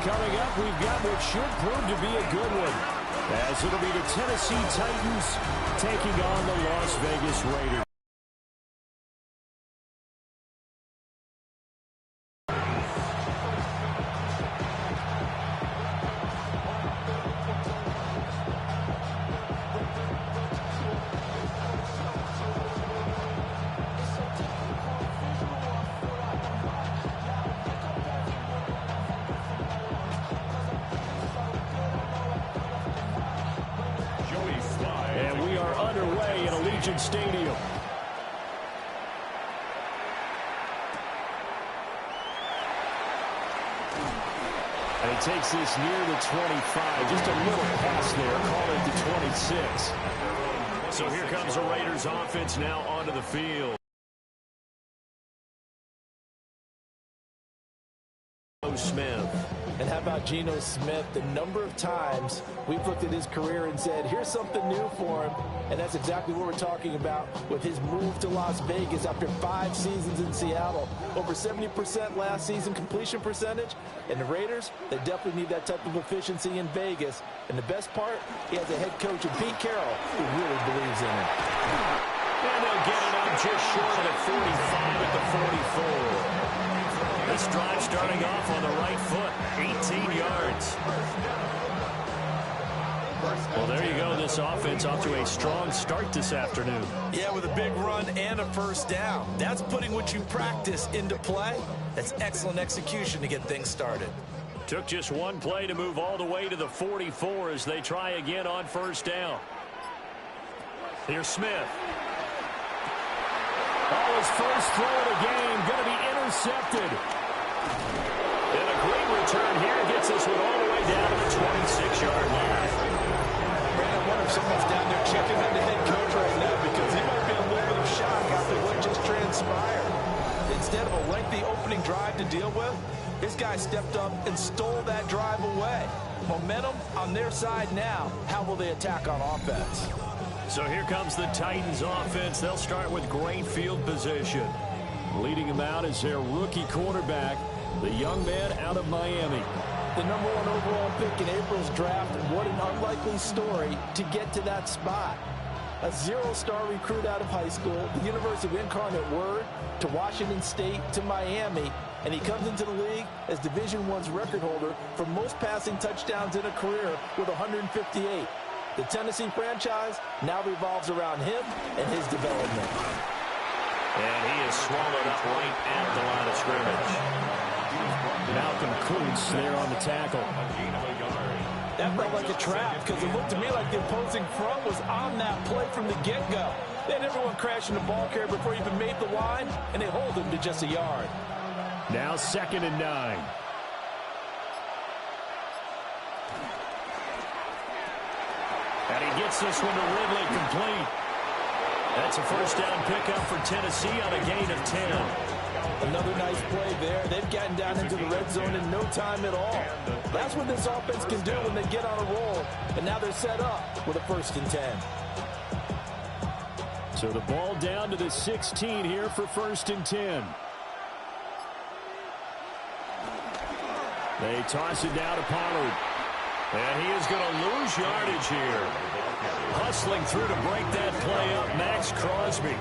Coming up, we've got what should prove to be a good one, as it'll be the Tennessee Titans taking on the Las Vegas Raiders. Stadium. And he takes this near the 25. Just a little pass there. Call it the 26. So here comes the Raiders offense now onto the field. Smith. And how about Geno Smith? The number of times we've looked at his career and said, here's something new for him. And that's exactly what we're talking about with his move to Las Vegas after 5 seasons in Seattle. Over 70% last season completion percentage. And the Raiders, they definitely need that type of efficiency in Vegas. And the best part, he has a head coach in Pete Carroll who really believes in him. And they'll get it up just short of the 45 at the 44. This drive starting off on the right foot, 18 yards. Well, there you go. This offense off to a strong start this afternoon. Yeah, with a big run and a first down. That's putting what you practice into play. That's excellent execution to get things started. Took just one play to move all the way to the 44 as they try again on first down. Here's Smith. Oh, his first throw of the game going to be intercepted. And a great return here gets this one all the way down to the 26-yard line. Brad, I wonder if someone's down there checking on the head coach right now because he might be in a little bit of shock after what just transpired. Instead of a lengthy opening drive to deal with, this guy stepped up and stole that drive away. Momentum on their side now. How will they attack on offense? So here comes the Titans offense. They'll start with great field position. Leading them out is their rookie quarterback, the young man out of Miami. The #1 overall pick in April's draft. What an unlikely story to get to that spot. A 0-star recruit out of high school, the University of Incarnate Word, to Washington State, to Miami, and he comes into the league as Division I's record holder for most passing touchdowns in a career with 158. The Tennessee franchise now revolves around him and his development. And he is swallowed up right at the line of scrimmage. Malcolm Kuntz there on the tackle. That felt like a trap because it looked to me like the opposing front was on that play from the get-go. They had everyone crashing the ball carrier before he even made the line, and they hold him to just a yard. Now 2nd and 9. And he gets this one to Ridley complete. That's a first down pickup for Tennessee on a gain of 10. Another nice play there. They've gotten down into the red zone in no time at all. That's what this offense can do when they get on a roll. And now they're set up with a 1st and 10. So the ball down to the 16 here for 1st and 10. They toss it down to Pollard. And he is going to lose yardage here. Hustling through to break that play up, Max Crosby.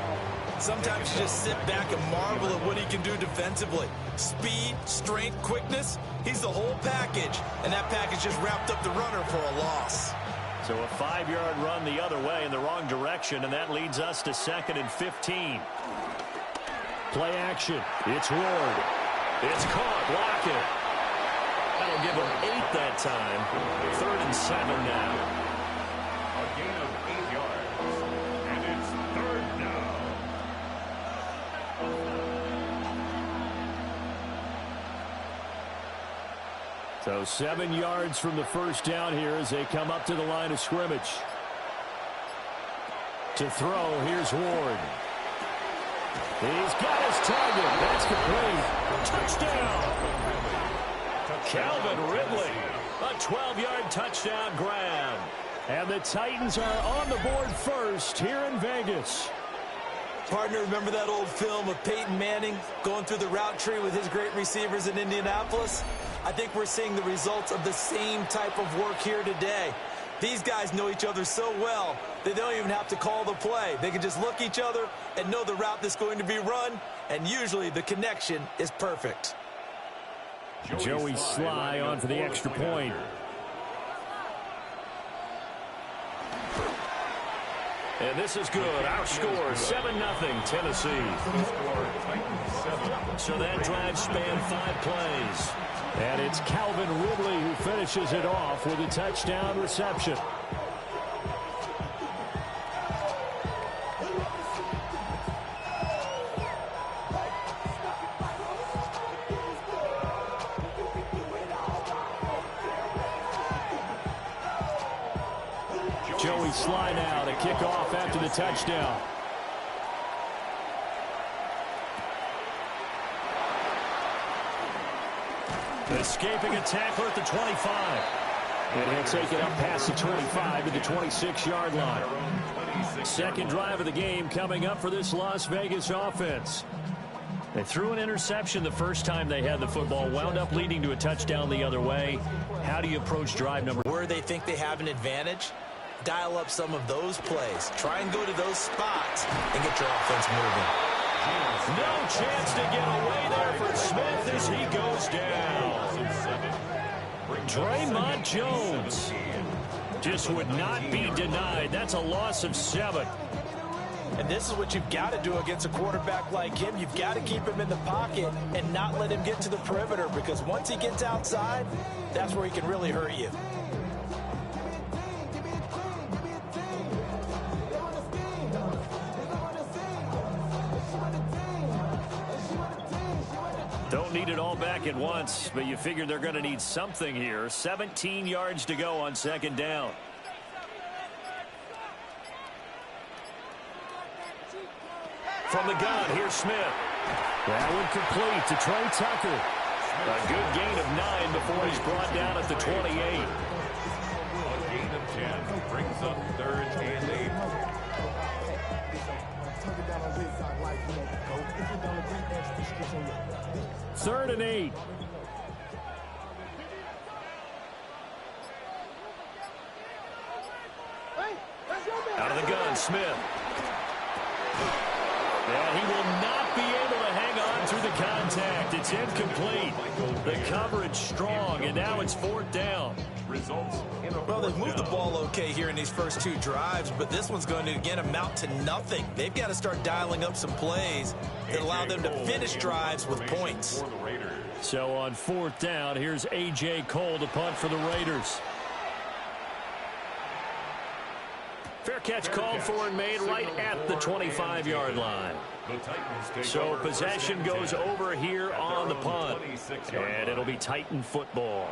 Sometimes you just sit back and marvel at what he can do defensively. Speed, strength, quickness, he's the whole package. And that package just wrapped up the runner for a loss. So a 5-yard run the other way in the wrong direction, and that leads us to 2nd and 15. Play action. It's Ward. It's caught. Block it. That'll give him 8 that time. 3rd and 7 now. A gain of 8 yards. And it's 3rd now. So 7 yards from the first down here as they come up to the line of scrimmage. To throw, here's Ward. He's got his target. That's complete. Touchdown. Calvin Ridley. A 12-yard touchdown grab. And the Titans are on the board first here in Vegas. Partner, remember that old film of Peyton Manning going through the route tree with his great receivers in Indianapolis? I think we're seeing the results of the same type of work here today. These guys know each other so well that they don't even have to call the play. They can just look each other and know the route that's going to be run, and usually the connection is perfect. Joey Sly on for the extra point. And this is good. Our score, 7-0 Tennessee. So that drive spanned 5 plays. And it's Calvin Ridley who finishes it off with a touchdown reception. Joey Sly now to kick off after the touchdown. Escaping a tackler at the 25. And he'll take it up past the 25 to the 26-yard line. Second drive of the game coming up for this Las Vegas offense. They threw an interception the first time they had the football, wound up leading to a touchdown the other way. How do you approach drive number? Where they think they have an advantage, dial up some of those plays. Try and go to those spots and get your offense moving. No chance to get away there for Smith as he goes down. Draymond Jones just would not be denied. That's a loss of 7. And this is what you've got to do against a quarterback like him. You've got to keep him in the pocket and not let him get to the perimeter, because once he gets outside, that's where he can really hurt you. Don't need it all back at once, but you figure they're going to need something here. 17 yards to go on second down. From the gun, here's Smith. That one complete to Trey Tucker. A good gain of 9 before he's brought down at the 28. A gain of 10 brings up 3rd and 8. Third and 8. Out of the gun, Smith. And he will not be able to hang on through the contact. It's incomplete. The coverage strong, and now it's 4th down. Well, they've moved the ball okay here in these first 2 drives, but this one's going to, again, amount to nothing. They've got to start dialing up some plays that allow them to finish drives with points. So on 4th down, here's A.J. Cole to punt for the Raiders. Fair catch called for and made right at the 25-yard line. So possession goes over here on the punt. And it'll be Titan football.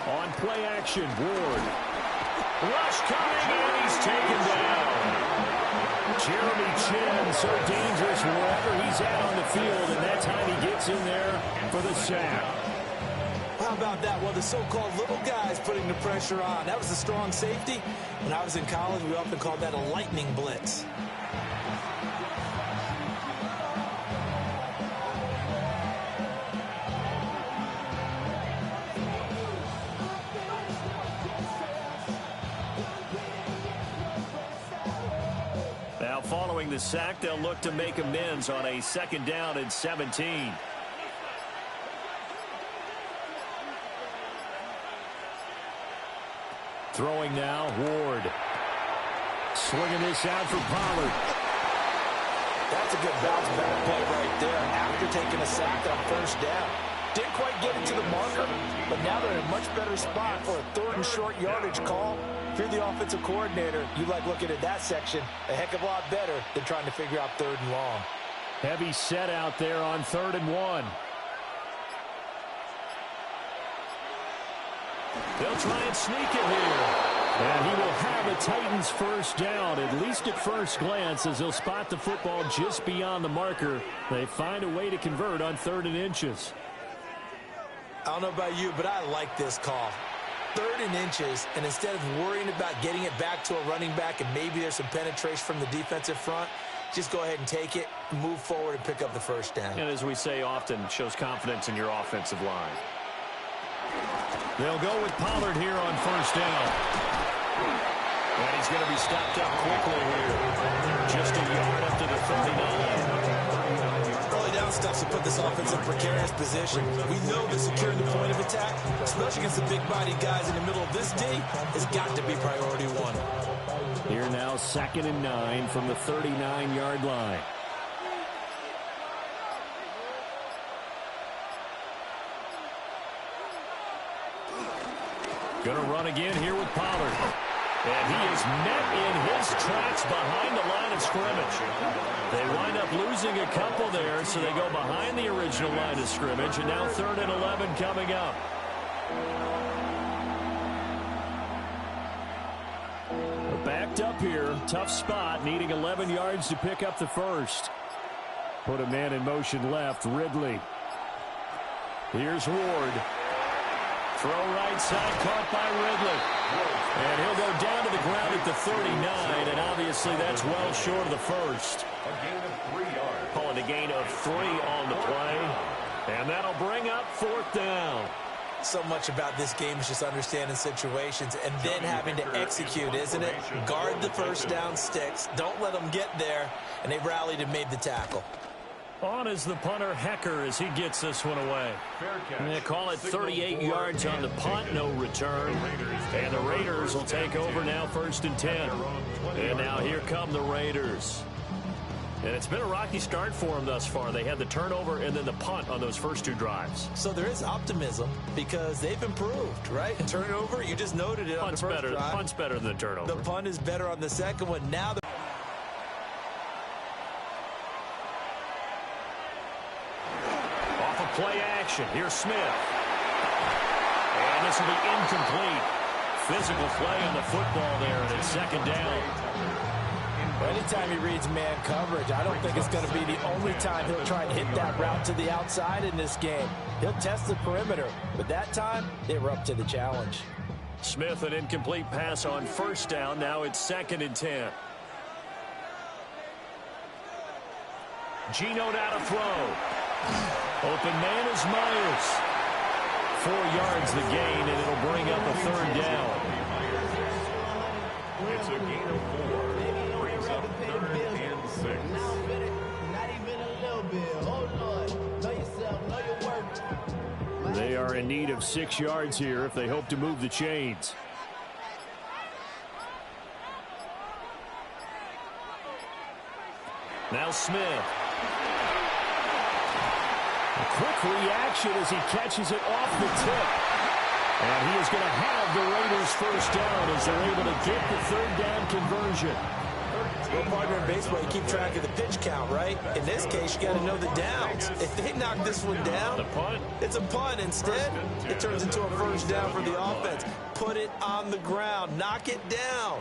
On play action, Ward. Rush coming, and he's taken down. Jeremy Chin, so dangerous wherever he's at on the field, and that time he gets in there for the sack. How about that? Well, the so-called little guys putting the pressure on. That was a strong safety. When I was in college, we often called that a lightning blitz. Now, following the sack, they'll look to make amends on a 2nd down and 17. Throwing now, Ward. Swinging this out for Pollard. That's a good bounce back play right there after taking a sack on 1st down. Didn't quite get it to the marker, but now they're in a much better spot for a 3rd and short yardage call. If you're the offensive coordinator, you like looking at that section a heck of a lot better than trying to figure out 3rd and long. Heavy set out there on 3rd and 1. They'll try and sneak it here. And he will have a Titans first down, at least at first glance, as he'll spot the football just beyond the marker. They find a way to convert on 3rd and inches. I don't know about you, but I like this call. 3rd and inches, and instead of worrying about getting it back to a running back and maybe there's some penetration from the defensive front, just go ahead and take it, move forward, and pick up the first down. And as we say often, shows confidence in your offensive line. They'll go with Pollard here on first down. And he's going to be stopped up quickly here. Just a yard up to the 39. Early down stuff to put this offense in precarious position. We know that securing the point of attack, especially against the big-bodied guys in the middle of this D, has got to be priority one. Here now, 2nd and 9 from the 39-yard line. Going to run again here with Pollard. And he is met in his tracks behind the line of scrimmage. They wind up losing a couple there, so they go behind the original line of scrimmage, and now 3rd and 11 coming up. We're backed up here. Tough spot, needing 11 yards to pick up the first. Put a man in motion left, Ridley. Here's Ward. Throw right side, caught by Ridley. And he'll go down to the ground at the 39, and obviously that's well short of the first. A gain of 3 yards. Calling a gain of 3 on the play. And that'll bring up 4th down. So much about this game is just understanding situations and then having to execute, isn't it? Guard the first down sticks. Don't let them get there. And they rallied and made the tackle. On is the punter, Hecker, as he gets this one away. And they call it 38 yards on the punt, no return. And the Raiders will take over now, 1st and 10. And now here come the Raiders. And it's been a rocky start for them thus far. They had the turnover and then the punt on those first 2 drives. So there is optimism because they've improved, right? Turnover, you just noted it on the first drive. Punt's better than the turnover. The punt is better on the second one. Now the play action. Here's Smith. And this will be incomplete. Physical play on the football there, and it's 2nd down. Anytime he reads man coverage, I don't think it's going to be the only time he'll try and hit that route to the outside in this game. He'll test the perimeter, but that time, they were up to the challenge. Smith, an incomplete pass on first down. Now it's 2nd and 10. Geno now to throw. Open man is Myers. 4 yards the gain, and it'll bring up a 3rd down. It's a gain of 4. Brings up 3rd and 6. Not even a little bit. Oh, Lord. Know yourself. Know your work. They are in need of 6 yards here if they hope to move the chains. Now Smith. A quick reaction as he catches it off the tip. And he is going to have the Raiders first down as they're able to get the 3rd down conversion. Well, partner, in baseball, you keep track of the pitch count, right? In this case, you got to know the downs. If they knock this one down, The punt. it's a punt. Instead, it turns into a first down for the offense. Put it on the ground. Knock it down.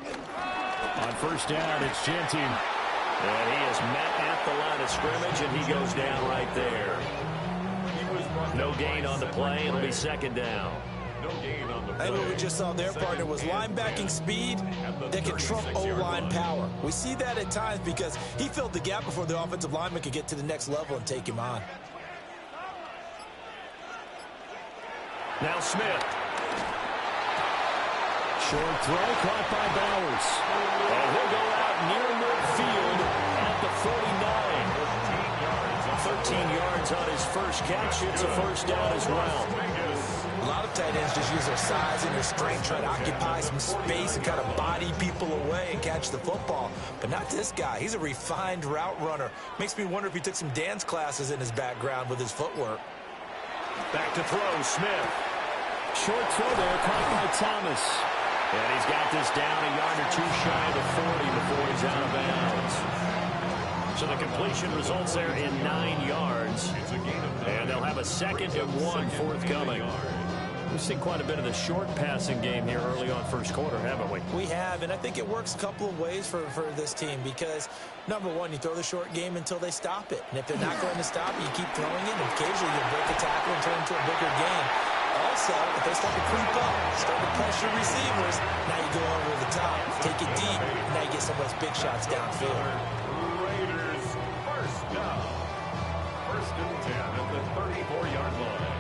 On first down, it's Genty. And he is met at the line of scrimmage, and he goes down right there. No gain on the play. It'll be 2nd down. No gain on the play. And what we just saw there, partner, was linebacking speed that can trump O-line power. We see that at times because he filled the gap before the offensive lineman could get to the next level and take him on. Now Smith. Short throw caught by Bowers. And he'll go out near midfield at the 49. 13 yards on his first catch. It's a first down as well. A lot of tight ends just use their size and their strength, try to occupy some space and kind of body people away and catch the football. But not this guy. He's a refined route runner. Makes me wonder if he took some dance classes in his background with his footwork. Back to throw, Smith. Short throw there, caught by Thomas. And he's got this down a yard or 2 shy of the 40 before he's out of bounds. So the completion results there in 9 yards. And they'll have a 2nd and 1 forthcoming. We've seen quite a bit of the short passing game here early on first quarter, haven't we? We have, and I think it works a couple of ways for this team because, number one, you throw the short game until they stop it. And if they're not going to stop it, you keep throwing it, and occasionally you'll break a tackle and turn it into a bigger game. Also, if they start to creep up, start to pressure receivers, now you go over the top, take it deep, and now you get some of those big shots downfield. Raiders first down. 1st and 10 at the 34-yard line.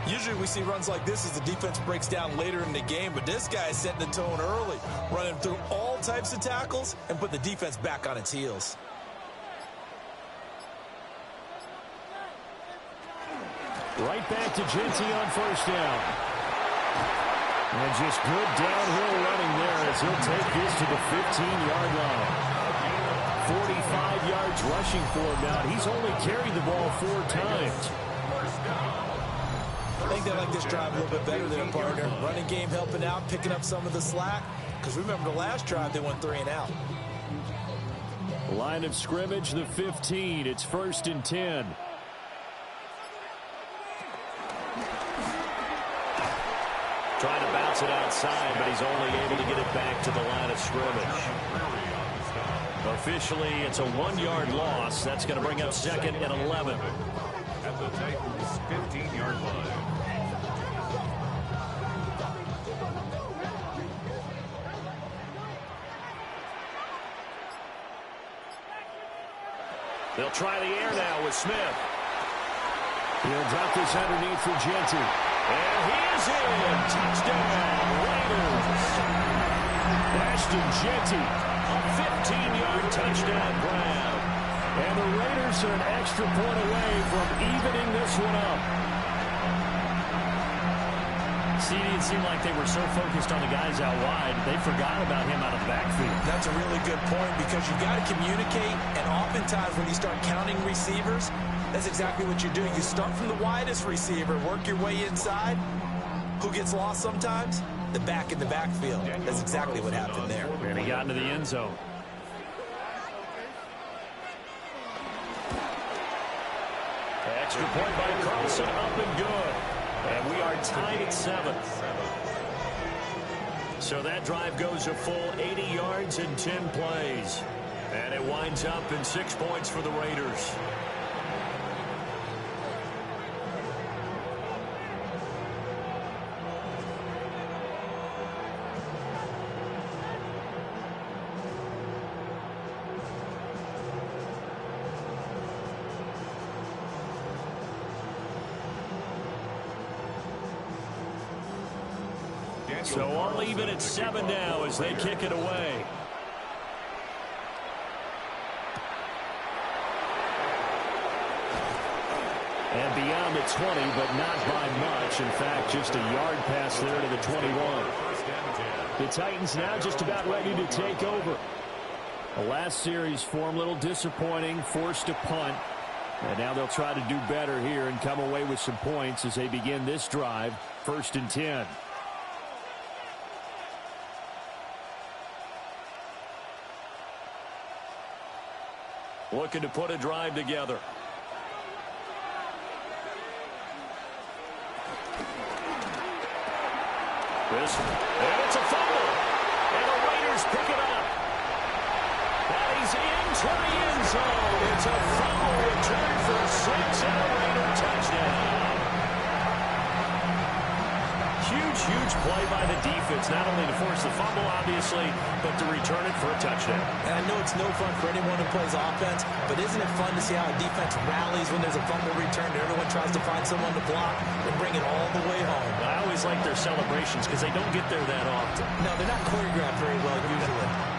Usually we see runs like this as the defense breaks down later in the game, but this guy is setting the tone early, running through all types of tackles and put the defense back on its heels. Right back to Genty on 1st down. And just good downhill running there as he'll take this to the 15-yard line. 45 yards rushing for him now. He's only carried the ball 4 times. I think they like this drive a little bit better than a partner. Running game helping out, picking up some of the slack. Because remember the last drive, they went 3 and out. Line of scrimmage, the 15. It's 1st and 10. Trying to bounce it outside, but he's only able to get it back to the line of scrimmage. Officially, it's a 1-yard loss. That's going to bring up 2nd and 11. At the Titans' 15-yard line. They'll try the air now with Smith. He'll drop this underneath for Genty. And he is in. Touchdown, Raiders. Ashton Genty, a 15-yard touchdown grab. And the Raiders are an extra point away from evening this one up. See, it seemed like they were so focused on the guys out wide, they forgot about him out of the backfield. That's a really good point because you've got to communicate, and oftentimes when you start counting receivers, that's exactly what you do. You start from the widest receiver, work your way inside. Who gets lost sometimes? The back in the backfield. That's exactly what happened there. And he got into the end zone. Extra point by Carlson, up and good. And we are tied at 7. So that drive goes a full 80 yards in 10 plays. And it winds up in 6 points for the Raiders. So all even at 7 now as they kick it away. And beyond the 20, but not by much. In fact, just a yard pass there to the 21. The Titans now just about ready to take over. The last series for them, a little disappointing, forced a punt. And now they'll try to do better here and come away with some points as they begin this drive, 1st and 10. Looking to put a drive together. And it's a fumble. And the Raiders pick it up. And he's into the end zone. It's a fumble return for a 6 and a Raider touchdown. Huge play by the defense, not only to force the fumble, obviously, but to return it for a touchdown. And I know it's no fun for anyone who plays offense, but isn't it fun to see how a defense rallies when there's a fumble return and everyone tries to find someone to block and bring it all the way home? I always like their celebrations because they don't get there that often. No, they're not choreographed very well usually.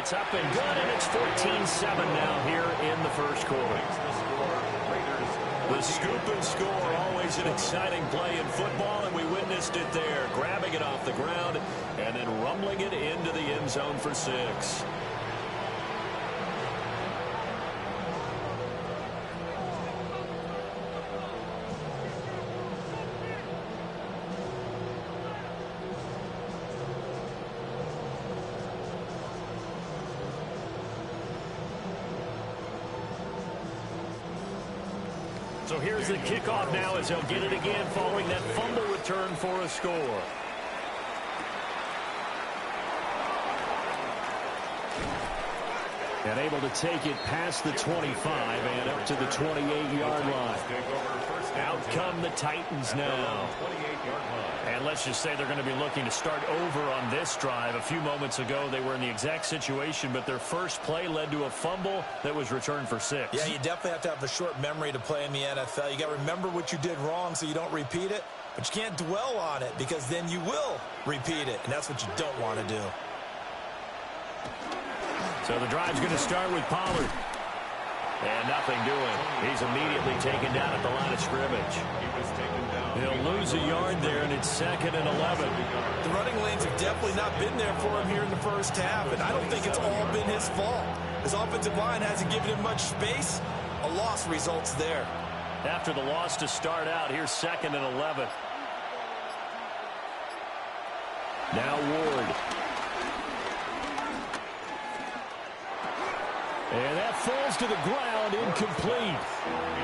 It's up and good, and it's 14-7 now here in the first quarter. The score, Raiders The scoop and score, always an exciting play in football, and we witnessed it there, grabbing it off the ground and then rumbling it into the end zone for 6. So here's the kickoff now as they'll get it again following that fumble return for a score. And able to take it past the 25 and up to the 28-yard line. Out come the Titans now. And let's just say they're going to be looking to start over on this drive. A few moments ago, they were in the exact situation, but their first play led to a fumble that was returned for 6. Yeah, you definitely have to have a short memory to play in the NFL. You got to remember what you did wrong so you don't repeat it, but you can't dwell on it because then you will repeat it, and that's what you don't want to do. So the drive's going to start with Pollard. And nothing doing. He's immediately taken down at the line of scrimmage. He'll lose a yard there, and it's 2nd and 11. The running lanes have definitely not been there for him here in the first half, and I don't think it's all been his fault. His offensive line hasn't given him much space. A loss results there. After the loss to start out, here's 2nd and 11. Now Ward. And that falls to the ground, incomplete.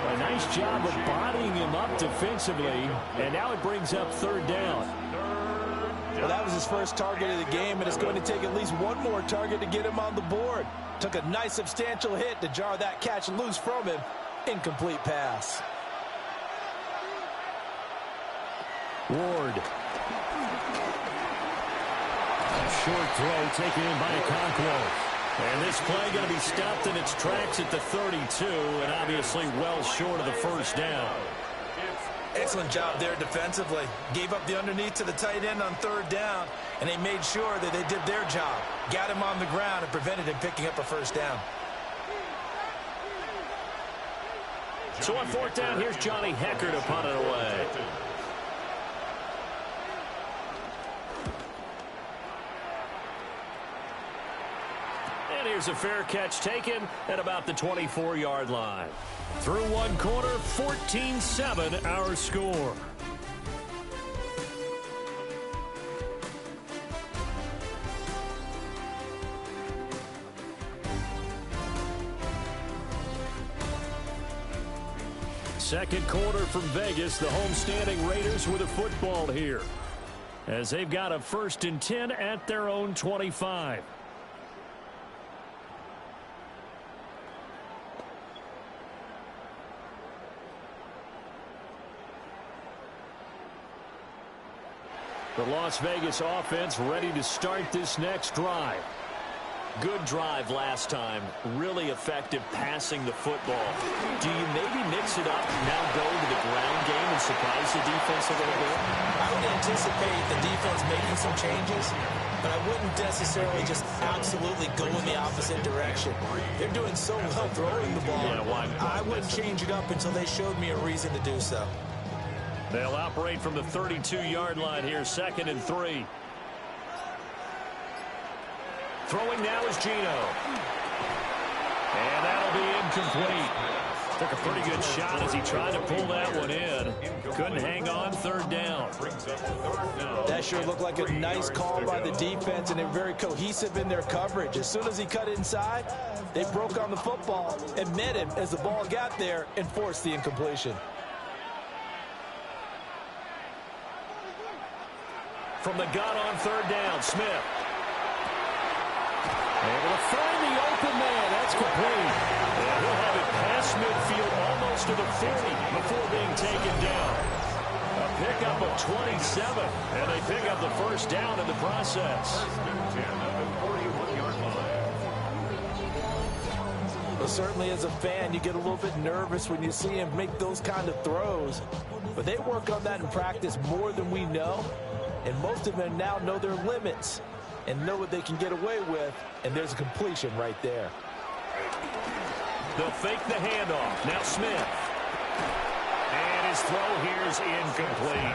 A nice job of bodying him up defensively, and now it brings up 3rd down. Well, that was his first target of the game, and it's going to take at least one more target to get him on the board. Took a nice substantial hit to jar that catch loose from him. Incomplete pass. Ward. A short throw taken in by Okonkwo. And this play going to be stopped in its tracks at the 32, and obviously well short of the first down. Excellent job there defensively. Gave up the underneath to the tight end on 3rd down, and they made sure that they did their job. Got him on the ground and prevented him picking up a first down. So on 4th down, here's Johnny Hecker to punt it away. And here's a fair catch taken at about the 24-yard line. Through one quarter, 14-7 our score. Second quarter from Vegas, the homestanding Raiders with a football here, as they've got a 1st and 10 at their own 25. The Las Vegas offense ready to start this next drive. Good drive last time. Really effective passing the football. Do you maybe mix it up, now go to the ground game and surprise the defense a little bit? I would anticipate the defense making some changes, but I wouldn't necessarily just absolutely go in the opposite direction. They're doing so well throwing the ball. Yeah, why? I wouldn't change it up until they showed me a reason to do so. They'll operate from the 32-yard line here, 2nd and 3. Throwing now is Geno. And that'll be incomplete. Took a pretty good shot as he tried to pull that one in. Couldn't hang on, 3rd down. That sure looked like a nice call by the defense, and they're very cohesive in their coverage. As soon as he cut inside, they broke on the football and met him as the ball got there and forced the incompletion. From the gun on 3rd down, Smith. Able to find the open man. That's complete. And he'll have it past midfield almost to the 40 before being taken down. A pickup of 27. And they pick up the first down in the process. Well, certainly as a fan, you get a little bit nervous when you see him make those kind of throws. But they work on that in practice more than we know. And most of them now know their limits and know what they can get away with, and there's a completion right there. They'll fake the handoff. Now Smith. his throw here is incomplete.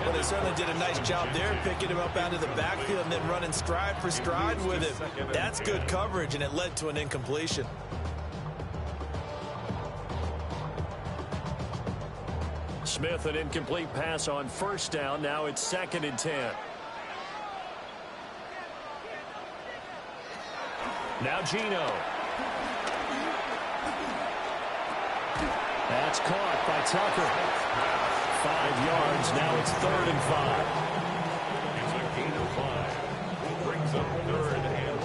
Well, they certainly did a nice job there, picking him up out of the backfield and then running stride for stride with it. That's good coverage, and it led to an incompletion. Smith, an incomplete pass on first down. Now it's 2nd and 10. Now Geno. That's caught by Tucker. 5 yards. Now it's 3rd and 5. It's a gain of 5. Brings up 3rd and 5.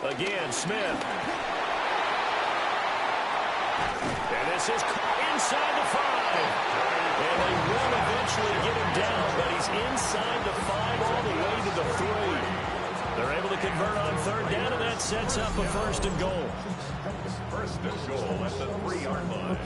Again, Smith. And this is inside the 5. And they will eventually get him down, but he's inside the 5 all the way to the 3. They're able to convert on 3rd down, and that sets up a 1st and goal. 1st and goal at the 3-yard line.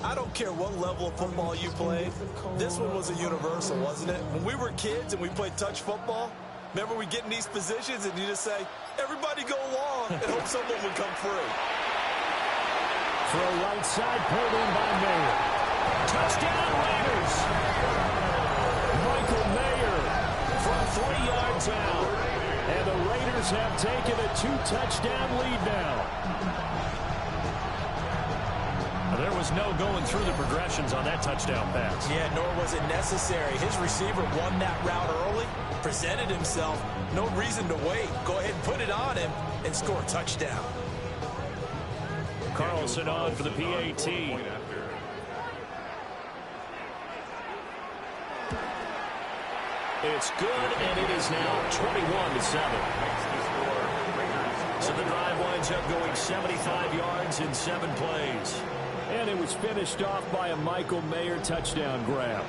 I don't care what level of football you played. This one was a universal, wasn't it? When we were kids and we played touch football, remember we get in these positions and you just say, everybody go along, and hope someone would come free. Throw right side, pulled in by Mayer. Touchdown Raiders. Michael Mayer from 3 yards out. And the Raiders have taken a 2-touchdown lead now. There was no going through the progressions on that touchdown pass. Yeah, nor was it necessary. His receiver won that route early, presented himself. No reason to wait. Go ahead and put it on him and score a touchdown. Carlson on for the PAT. It's good, and it is now 21-7. So the drive winds up going 75 yards in 7 plays. And it was finished off by a Michael Mayer touchdown grab.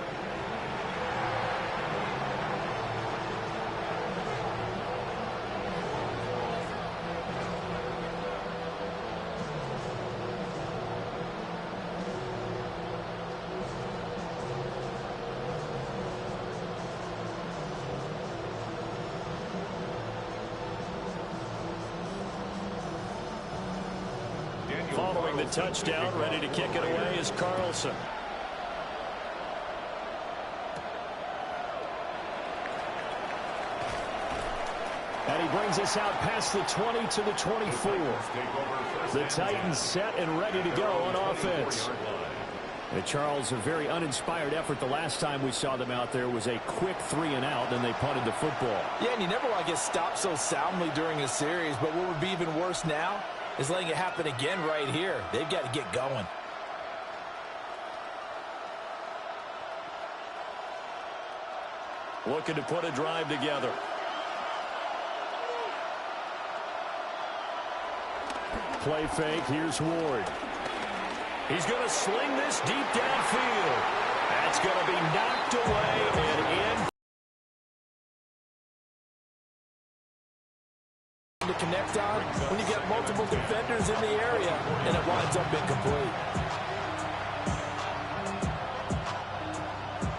Following the touchdown, ready to kick it away is Carlson. And he brings us out past the 20 to the 24. The Titans set and ready to go on offense. Charles, a very uninspired effort the last time we saw them out there was a quick 3-and-out, then they punted the football. Yeah, and you never want to get stopped so soundly during a series, but what would be even worse now is letting it happen again right here. They've got to get going. Looking to put a drive together. Play fake. Here's Ward. He's going to sling this deep downfield. That's going to be knocked away and in. To connect on when you get multiple defenders in the area, and it winds up incomplete.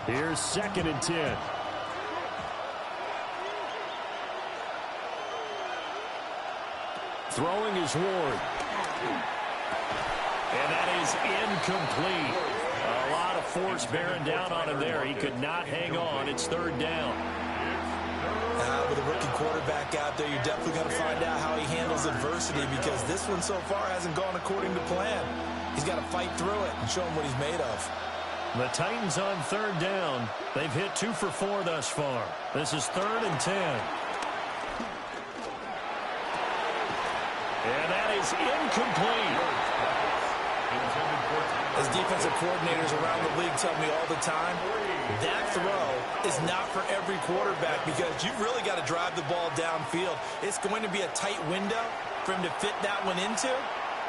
Here's 2nd and 10. Throwing is Ward. And that is incomplete. A lot of force bearing down on him there. He could not hang on. It's 3rd down. With a rookie quarterback out there, you're definitely going to find out how he handles adversity, because this one so far hasn't gone according to plan. He's got to fight through it and show him what he's made of. The Titans on 3rd down. They've hit 2 for 4 thus far. This is 3rd and 10. And that is incomplete. As defensive coordinators around the league tell me all the time, that throw is not for every quarterback, because you've really got to drive the ball downfield. It's going to be a tight window for him to fit that one into.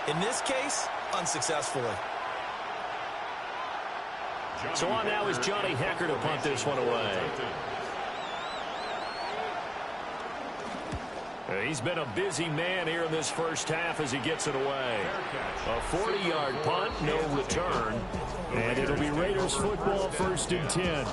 In this case, unsuccessfully. So on now is Johnny Hecker to punt this one away. He's been a busy man here in this first half as he gets it away. A 40-yard punt, no return. And it'll be Raiders football, 1st and 10.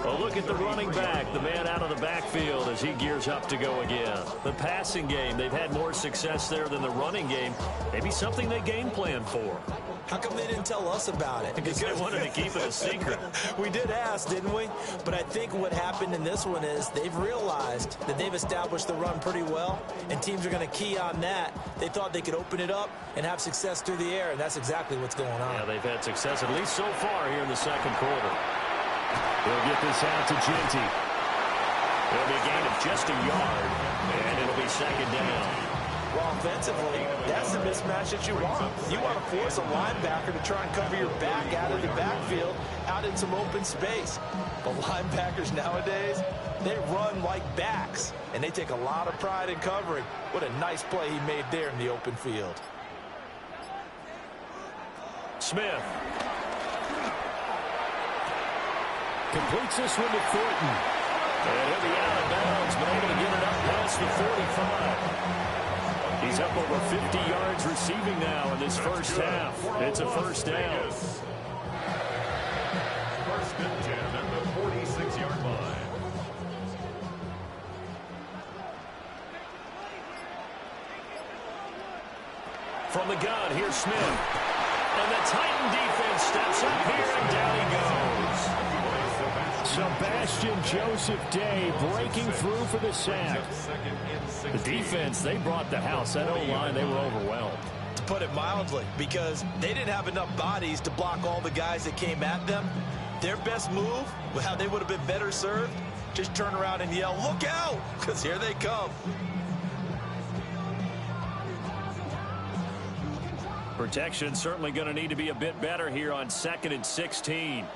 Well, look at the running back, the man out of the backfield as he gears up to go again. The passing game, they've had more success there than the running game. Maybe something they game plan for. How come they didn't tell us about it? Because they wanted to keep it a secret. We did ask, didn't we? But I think what happened in this one is they've realized that they've established the run pretty well, and teams are going to key on that. They thought they could open it up and have success through the air, and that's exactly what's going on. Yeah, they've had success, at least so far here in the second quarter. They'll get this out to Genty. It'll be a gain of just a yard, and it'll be 2nd down. Well, offensively, that's the mismatch that you want. You want to force a linebacker to try and cover your back out of the backfield, out in some open space. But linebackers nowadays, they run like backs, and they take a lot of pride in covering. What a nice play he made there in the open field. Smith. Completes this one to Thornton. And he'll be out of bounds, but able to get it up past the 45. He's up over 50 yards receiving now in this first half. It's a 1st down. 1st and 10 at the 46-yard line. From the gun, here's Smith. And the Titan defense steps up here, and down he goes. Sebastian Joseph Day breaking through for the sack. The defense, they brought the house. That O-line, they were overwhelmed. To put it mildly, because they didn't have enough bodies to block all the guys that came at them. Their best move, how they would have been better served, just turn around and yell, "Look out!" because here they come. Protection certainly going to need to be a bit better here on 2nd and 16.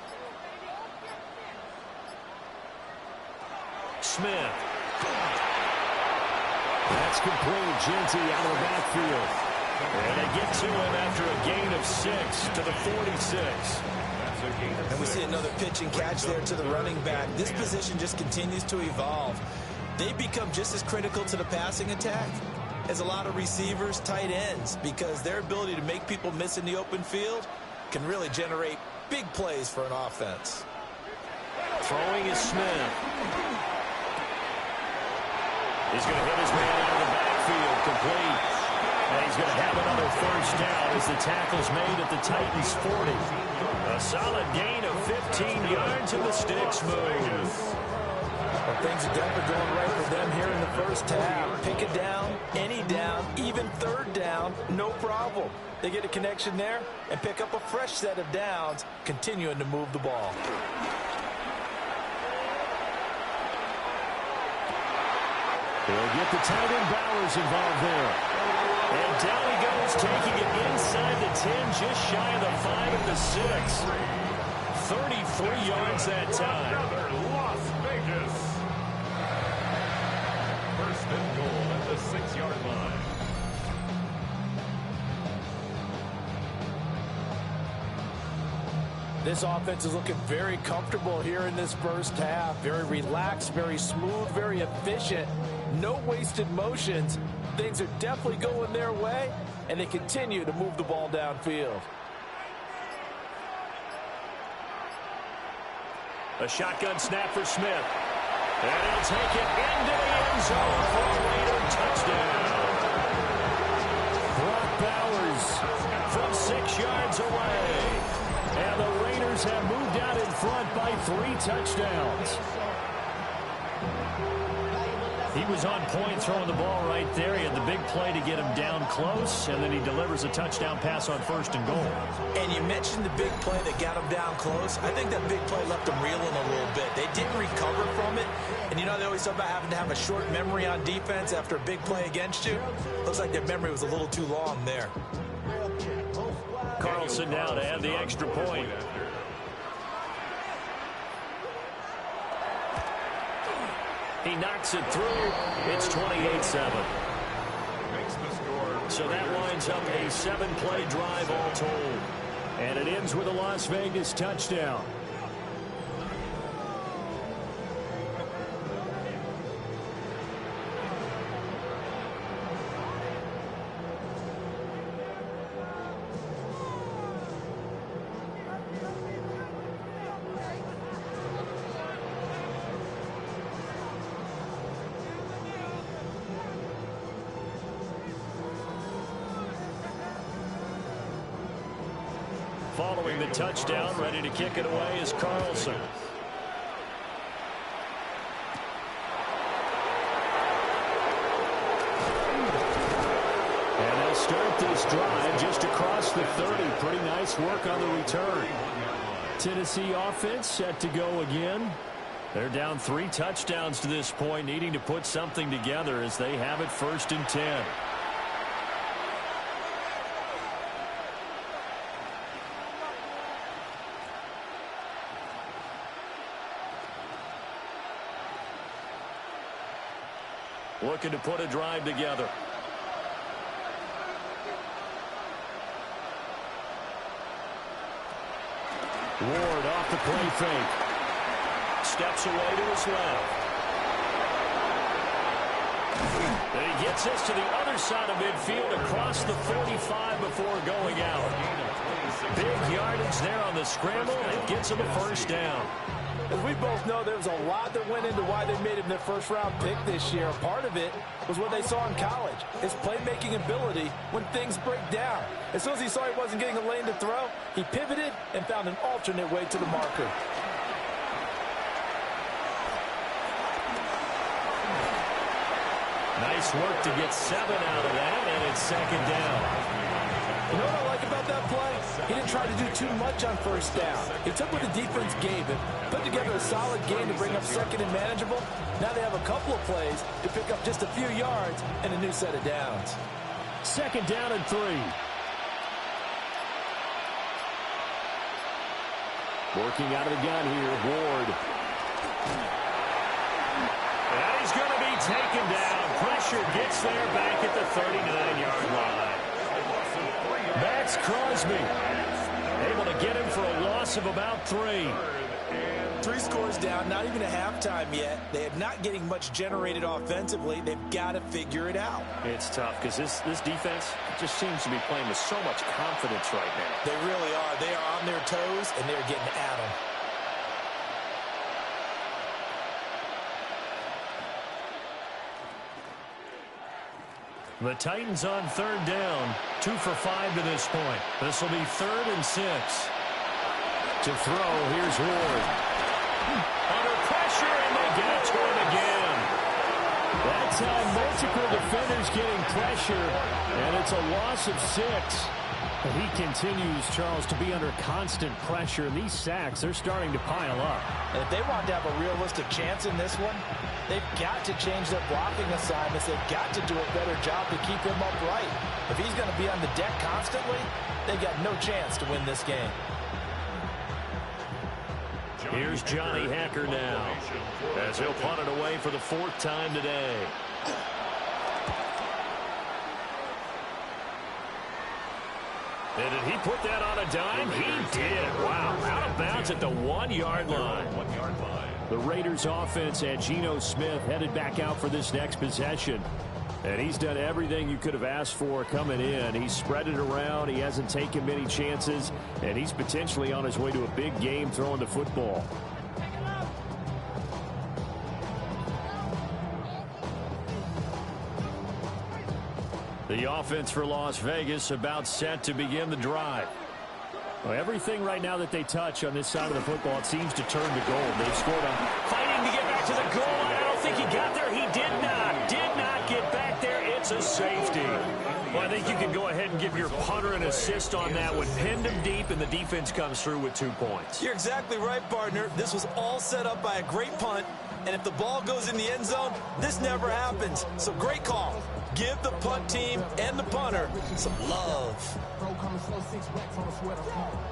Smith. That's complete. Genty out of the backfield. And they get to him after a gain of 6 to the 46. And we see another pitch and catch there to the running back. This position just continues to evolve. They become just as critical to the passing attack as a lot of receivers, tight ends, because their ability to make people miss in the open field can really generate big plays for an offense. Throwing is Smith. He's going to hit his man out of the backfield, complete. And he's going to have another 1st down as the tackle's made at the Titans' 40. A solid gain of 15 yards and the sticks move. Well, things are definitely going right for them here in the first half. Pick it down, any down, even 3rd down, no problem. They get a connection there and pick up a fresh set of downs, continuing to move the ball. They'll get the tight end Bowers involved there. And down he goes, taking it inside the 10, just shy of the 5 at the 6. 33 yards that time. Another Las Vegas. 1st and goal at the 6-yard line. This offense is looking very comfortable here in this first half. Very relaxed, very smooth, very efficient. No wasted motions. Things are definitely going their way, and they continue to move the ball downfield. A shotgun snap for Smith. And he'll take it into the end zone for a Raider touchdown. Brock Bowers from 6 yards away. And the Raiders have moved out in front by 3 touchdowns. He was on point throwing the ball right there. He had the big play to get him down close, and then he delivers a touchdown pass on 1st and goal. And you mentioned the big play that got him down close. I think that big play left them reeling a little bit. They didn't recover from it. And you know, they always talk about having to have a short memory on defense after a big play against you. Looks like their memory was a little too long there. Carlson now to add the extra point. He knocks it through. It's 28-7. So that winds up a 7-play drive all told. And it ends with a Las Vegas touchdown. following the touchdown. Ready to kick it away is Carlson. And they'll start this drive just across the 30. Pretty nice work on the return. Tennessee offense set to go again. They're down 3 touchdowns to this point, needing to put something together as they have it 1st and 10. Looking to put a drive together. Ward off the play fake. Steps away to his left. And he gets this to the other side of midfield across the 45 before going out. Big yardage there on the scramble and gets him a 1st down. As we both know, there was a lot that went into why they made him their first-round pick this year. Part of it was what they saw in college, his playmaking ability when things break down. As soon as he saw he wasn't getting a lane to throw, he pivoted and found an alternate way to the marker. Nice work to get 7 out of that, and it's 2nd down. You know what I like about that play? He didn't try to do too much on 1st down. He took what the defense gave him, put together a solid game to bring up 2nd and manageable. Now they have a couple of plays to pick up just a few yards and a new set of downs. 2nd down and 3. Working out of the gun here, Ward. And he's going to be taken down. Pressure gets there back at the 39-yard line. Max Crosby able to get him for a loss of about 3. 3 scores down, not even a halftime yet. They are not getting much generated offensively. They've got to figure it out. It's tough because this defense just seems to be playing with so much confidence right now. They really are. They are on their toes, and they're getting at them. The Titans on 3rd down, 2 for 5 to this point. This will be 3rd and 6. To throw, here's Ward. Under pressure, and they get it to him again. That time, multiple defenders getting pressure, and it's a loss of 6. But he continues, Charles, to be under constant pressure, and these sacks, they're starting to pile up. And if they want to have a realistic chance in this one, they've got to change their blocking assignments. They've got to do a better job to keep him upright. If he's going to be on the deck constantly, they've got no chance to win this game. Here's Johnny Hacker now, as he'll punt it away for the 4th time today. And did he put that on a dime? He did. Wow. Out of bounds at the 1-yard line. The Raiders offense had Geno Smith headed back out for this next possession. And he's done everything you could have asked for coming in. He's spread it around. He hasn't taken many chances. And he's potentially on his way to a big game throwing the football. The offense for Las Vegas about set to begin the drive. Well, everything right now that they touch on this side of the football, it seems to turn to gold. They've scored on fighting to get back to the goal line. I don't think he got there. He did not get back there. It's a safety. Well, I think you can go ahead and give your punter an assist on that one. Pinned him deep, and the defense comes through with 2 points. You're exactly right, partner. This was all set up by a great punt, and if the ball goes in the end zone, this never happens. So great call. Give the punt team and the punter some love. Bro, coming slow, 6 racks on a sweater.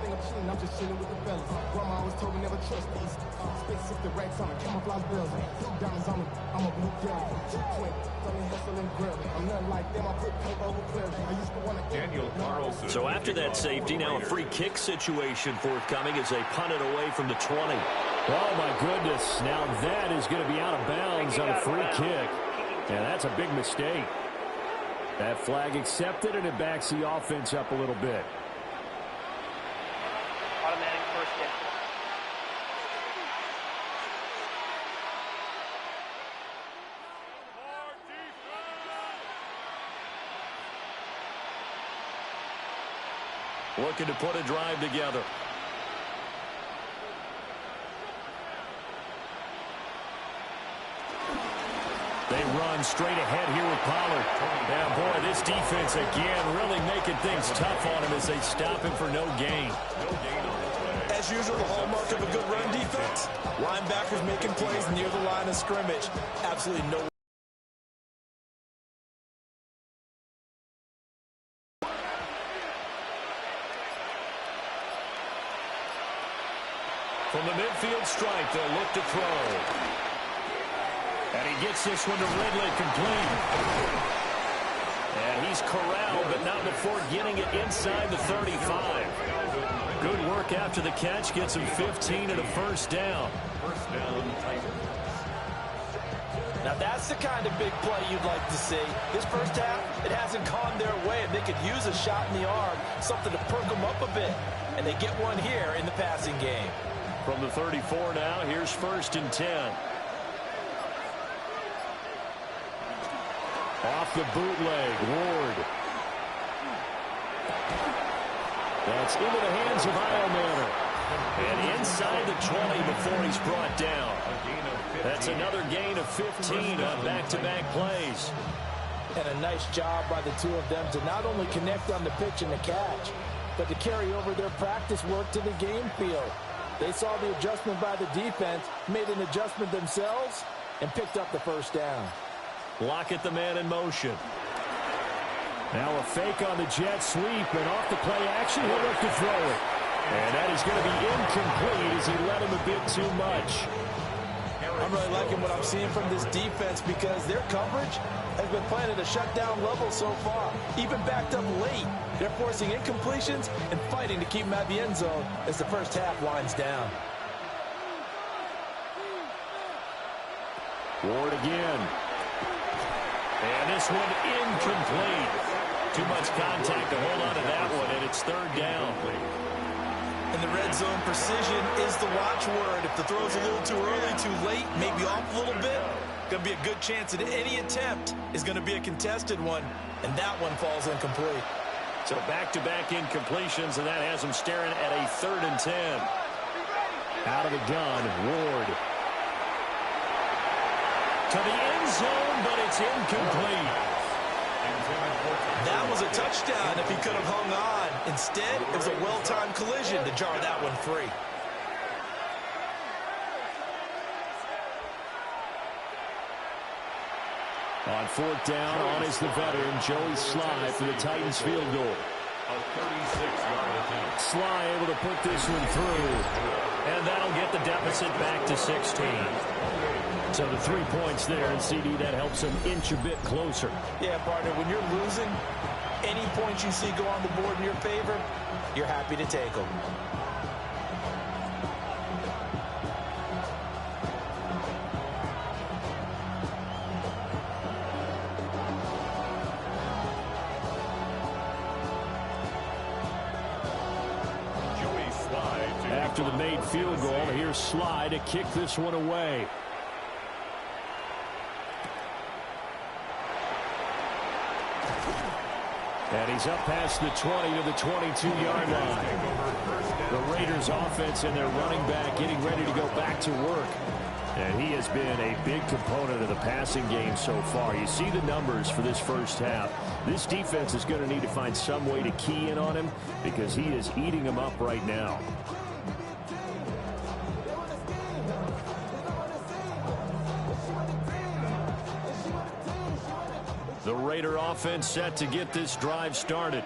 Think I'm chilling, I'm just chilling with the fellas. Grandma always told me never trust these. Space 60 racks on a camouflage bells. Diamonds on me, I'm a blue devil. Twin, funny hustle and grill. I'm nothing like them, I put paper over clarity. I used to want to Daniel Carlson. So after that safety, now a free kick situation forthcoming as they punt it away from the 20. Oh, my goodness. Now that is going to be out of bounds on a free kick. And that's a big mistake. That flag accepted, and it backs the offense up a little bit. Automatic 1st down. looking to put a drive together. They run straight ahead here with Pollard. Yeah, boy, this defense again really making things tough on him as they stop him for no gain. As usual, the hallmark of a good run defense, linebackers making plays near the line of scrimmage. Absolutely no. From the midfield stripe, they'll look to throw. And he gets this one to Ridley, complete. And he's corralled, but not before getting it inside the 35. Good work after the catch. Gets him 15 and a first down. First down, Titans. Now that's the kind of big play you'd like to see. This first half, it hasn't gone their way, and they could use a shot in the arm, something to perk them up a bit. And they get one here in the passing game. From the 34 now, here's 1st and 10. Off the bootleg, Ward. That's into the hands of Iomanner. And inside the 20 before he's brought down. That's another gain of 15 on back-to-back plays. And a nice job by the two of them to not only connect on the pitch and the catch, but to carry over their practice work to the game field. They saw the adjustment by the defense, made an adjustment themselves, and picked up the first down. Lockett the man in motion. Now a fake on the jet sweep, and off the play action, he'll look to throw it. And that is going to be incomplete as he led him a bit too much. I'm really liking what I'm seeing from this defense because their coverage has been playing at a shutdown level so far. Even backed up late, they're forcing incompletions and fighting to keep them at the end zone as the first half winds down. Ward again. And this one incomplete. Too much contact to hold on to that one, and it's 3rd down. In the red zone, precision is the watchword. If the throw's a little too early, too late, maybe off a little bit, going to be a good chance that any attempt is going to be a contested one, and that one falls incomplete. So back-to-back incompletions, and that has him staring at a 3rd and 10. Out of the gun, Ward. To the end zone, but it's incomplete. That was a touchdown if he could have hung on. Instead, it was a well-timed collision to jar that one free. On 4th down, on is the veteran, Joey Sly for the Titans field goal. A 36-yard attempt. Sly able to put this one through. And that'll get the deficit back to 16. So the 3 points there, and CD, that helps him inch a bit closer. Yeah, partner, when you're losing, any points you see go on the board in your favor, you're happy to take them. After the made field goal, here's Sly to kick this one away. And he's up past the 20 to the 22-yard line. The Raiders offense and their running back getting ready to go back to work. And he has been a big component of the passing game so far. You see the numbers for this first half. This defense is going to need to find some way to key in on him because he is eating them up right now. The Raider offense set to get this drive started.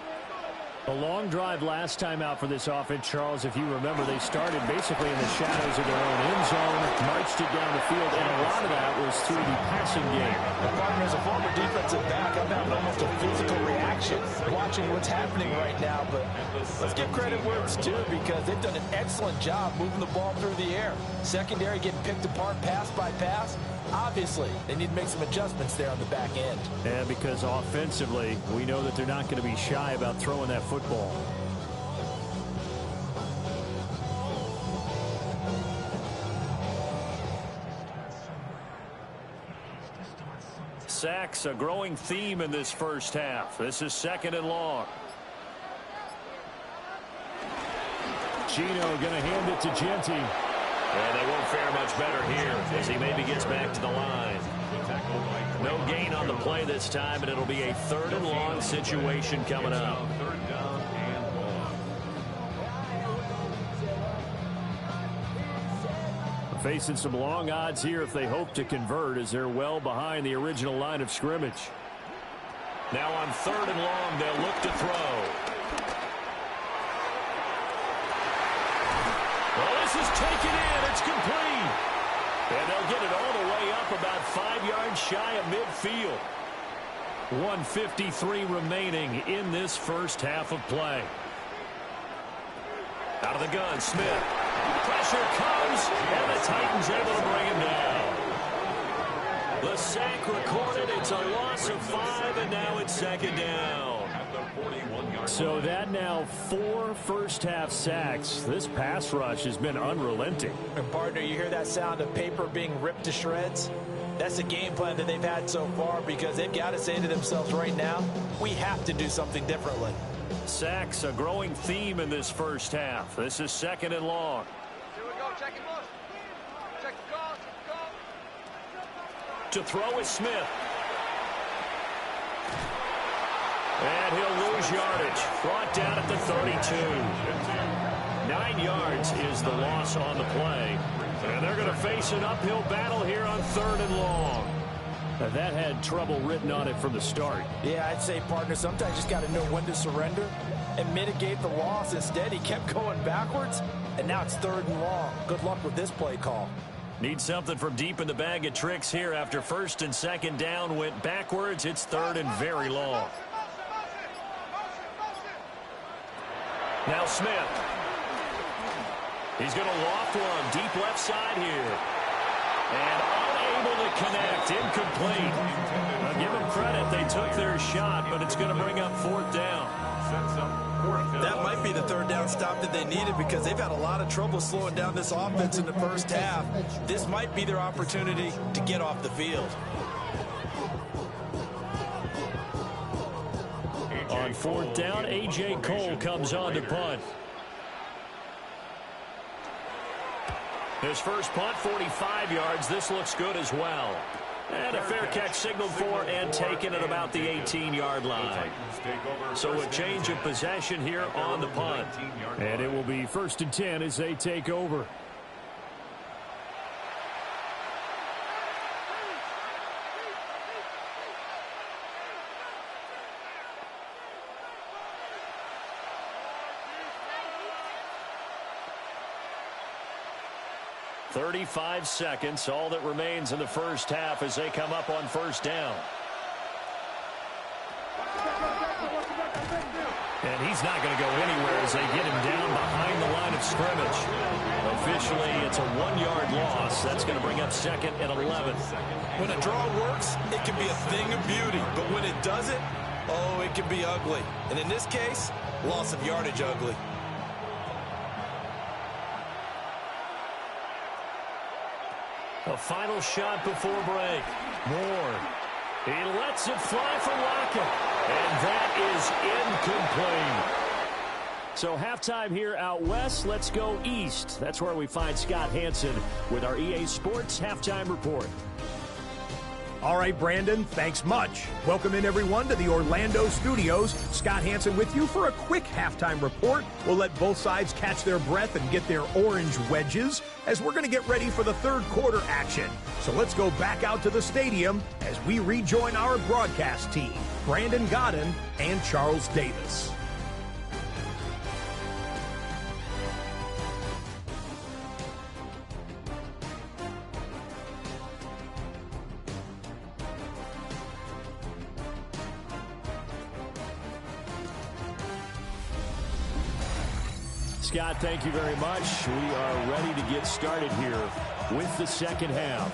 A long drive last time out for this offense, Charles. If you remember, they started basically in the shadows of their own end zone, marched it down the field, and a lot of that was through the passing game. And partner, as a former defensive back, I'm having almost a physical reaction watching what's happening right now. But let's give credit where it's due because they've done an excellent job moving the ball through the air. Secondary getting picked apart pass by pass. Obviously, they need to make some adjustments there on the back end. And because offensively, we know that they're not going to be shy about throwing that football. Sacks, a growing theme in this first half. This is 2nd and long. Gino going to hand it to Genty. And they won't fare much better here as he maybe gets back to the line. No gain on the play this time, and it'll be a 3rd and long situation coming up. Facing some long odds here if they hope to convert, as they're well behind the original line of scrimmage. Now on 3rd and long, they'll look to throw. Well, this is taken in. It's complete. And they'll get it all the way up about 5 yards shy of midfield. 1:53 remaining in this first half of play. Out of the gun, Smith. Pressure comes, and the Titans able to bring him down. The sack recorded. It's a loss of 5, and now it's 2nd down. So that now 4 first-half sacks. This pass rush has been unrelenting. And partner, you hear that sound of paper being ripped to shreds? That's the game plan that they've had so far, because they've got to say to themselves right now, we have to do something differently. Sacks, a growing theme in this first half. This is 2nd and long. Here we go. Check it, boys. Check the call. To throw is Smith. And he'll lose yardage. Brought down at the 32. 9 yards is the loss on the play. And they're going to face an uphill battle here on 3rd and long. Now that had trouble written on it from the start. Yeah, I'd say, partner, sometimes you just got to know when to surrender and mitigate the loss. Instead, he kept going backwards, and now it's 3rd and long. Good luck with this play call. Need something from deep in the bag of tricks here after 1st and 2nd down went backwards. It's 3rd and very long. Now Smith. He's going to loft one deep left side here. And unable to connect. Incomplete. Now give them credit. They took their shot, but it's going to bring up 4th down. That might be the 3rd down stop that they needed, because they've had a lot of trouble slowing down this offense in the first half. This might be their opportunity to get off the field. On 4th down, A.J. Cole comes on to punt. His first punt, 45 yards. This looks good as well. And a fair catch signaled for and taken at about the 18-yard line. So a change of possession here on the punt. And it will be 1st and 10 as they take over. .35 seconds, all that remains in the first half as they come up on 1st down. And he's not going to go anywhere as they get him down behind the line of scrimmage. Officially, it's a 1-yard loss. That's going to bring up 2nd and 11. When a draw works, it can be a thing of beauty. But when it doesn't, oh, it can be ugly. And in this case, loss of yardage ugly. A final shot before break. Moore. He lets it fly for Lockett. And that is incomplete. So halftime here out west. Let's go east. That's where we find Scott Hansen with our EA Sports Halftime Report. All right, Brandon, thanks much. Welcome in, everyone, to the Orlando studios. Scott Hansen with you for a quick halftime report. We'll let both sides catch their breath and get their orange wedges as we're going to get ready for the 3rd quarter action. So let's go back out to the stadium as we rejoin our broadcast team, Brandon Godden and Charles Davis. Scott, thank you very much. We are ready to get started here with the 2nd half.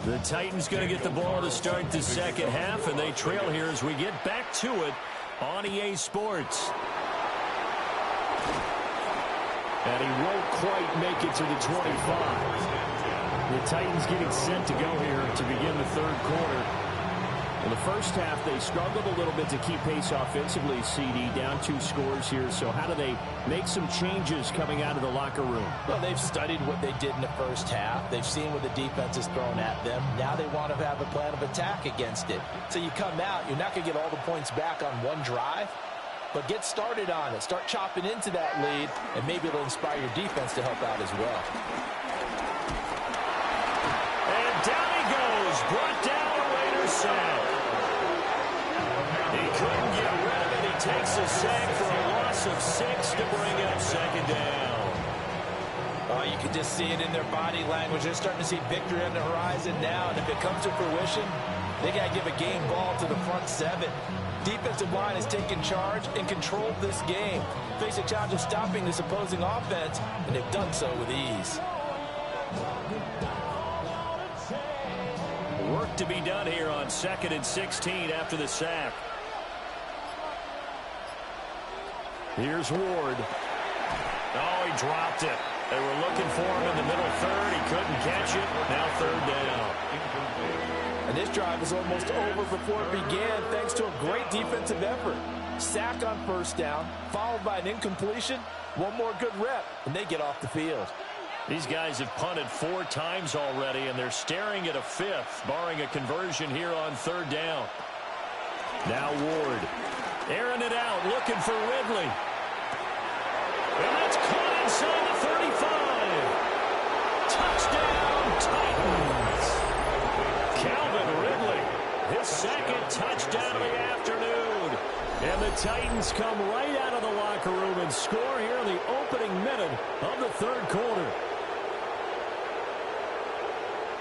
The Titans going to get the ball to start the 2nd half, and they trail here as we get back to it on EA Sports. And he won't quite make it to the 25. The Titans getting set to go here to begin the third quarter. In the first half, they struggled a little bit to keep pace offensively, CD, down 2 scores here. So how do they make some changes coming out of the locker room? Well, they've studied what they did in the first half. They've seen what the defense has thrown at them. Now they want to have a plan of attack against it. So you come out, you're not going to get all the points back on one drive, but get started on it. Start chopping into that lead, and maybe it'll inspire your defense to help out as well. And down he goes, brought down a Raiders sack. He couldn't get rid of it. He takes a sack for a loss of 6 to bring up second down. Oh, you can just see it in their body language. They're starting to see victory on the horizon now, and if it comes to fruition, they got to give a game ball to the front 7. Defensive line has taken charge and controlled this game. Face a challenge of stopping this opposing offense, and they've done so with ease. Work to be done here on 2nd and 16 after the sack. Here's Ward. Oh, he dropped it. They were looking for him in the middle third. He couldn't catch it. Now third down. And this drive is almost over before it began thanks to a great defensive effort. Sack on first down, followed by an incompletion. One more good rep, and they get off the field. These guys have punted 4 times already, and they're staring at a 5th, barring a conversion here on third down. Now Ward. Airing it out, looking for Ridley. And that's caught inside the 35. Touchdown, Titans. Calvin Ridley, his 2nd touchdown of the afternoon. And the Titans come right out of the locker room and score here in the opening minute of the third quarter.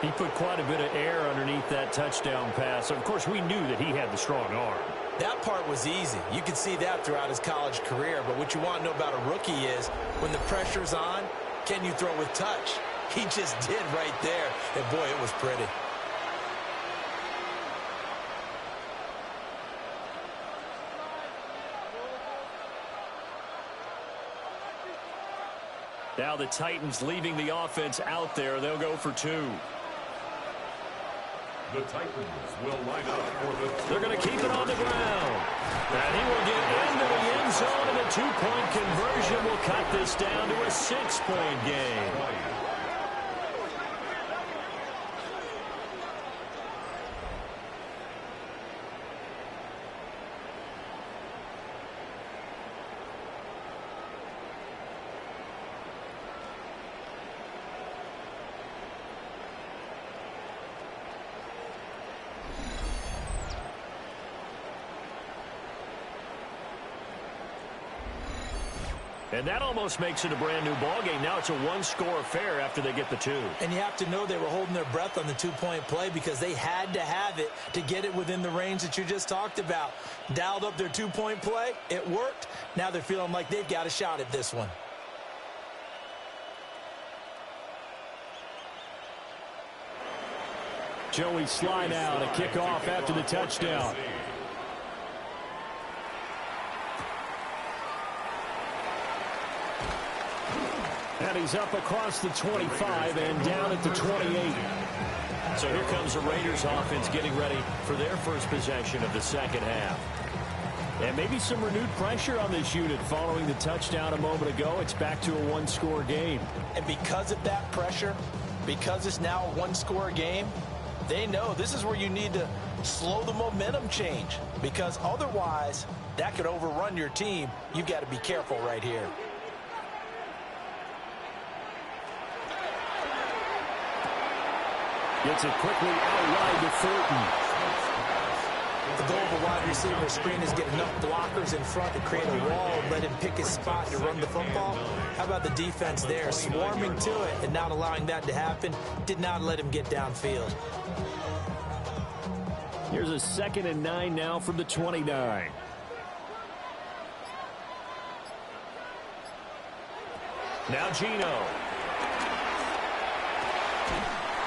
He put quite a bit of air underneath that touchdown pass. Of course, we knew that he had the strong arm. That part was easy. You could see that throughout his college career. But what you want to know about a rookie is when the pressure's on, can you throw with touch? He just did right there. And, boy, it was pretty. Now the Titans leaving the offense out there. They'll go for 2. The Titans will line up for the... They're going to keep it on the ground. And he will get into the end zone, and a 2-point conversion will cut this down to a 6-point game. And that almost makes it a brand-new ball game. Now it's a 1-score affair after they get the 2. And you have to know they were holding their breath on the 2-point play because they had to have it to get it within the range that you just talked about. Dialed up their 2-point play. It worked. Now they're feeling like they've got a shot at this one. Joey slide out, a kickoff after the touchdown. And he's up across the 25 and down at the 28. So here comes the Raiders offense getting ready for their first possession of the second half. And maybe some renewed pressure on this unit following the touchdown a moment ago. It's back to a 1-score game. And because of that pressure, because it's now a 1-score game, they know this is where you need to slow the momentum change. Because otherwise, that could overrun your team. You've got to be careful right here. Gets it quickly out wide to Thornton. The goal of a wide receiver screen is get enough blockers in front to create a wall and let him pick his spot to run the football. How about the defense there, swarming to it and not allowing that to happen? Did not let him get downfield. Here's a 2nd and 9 now from the 29. Now Gino.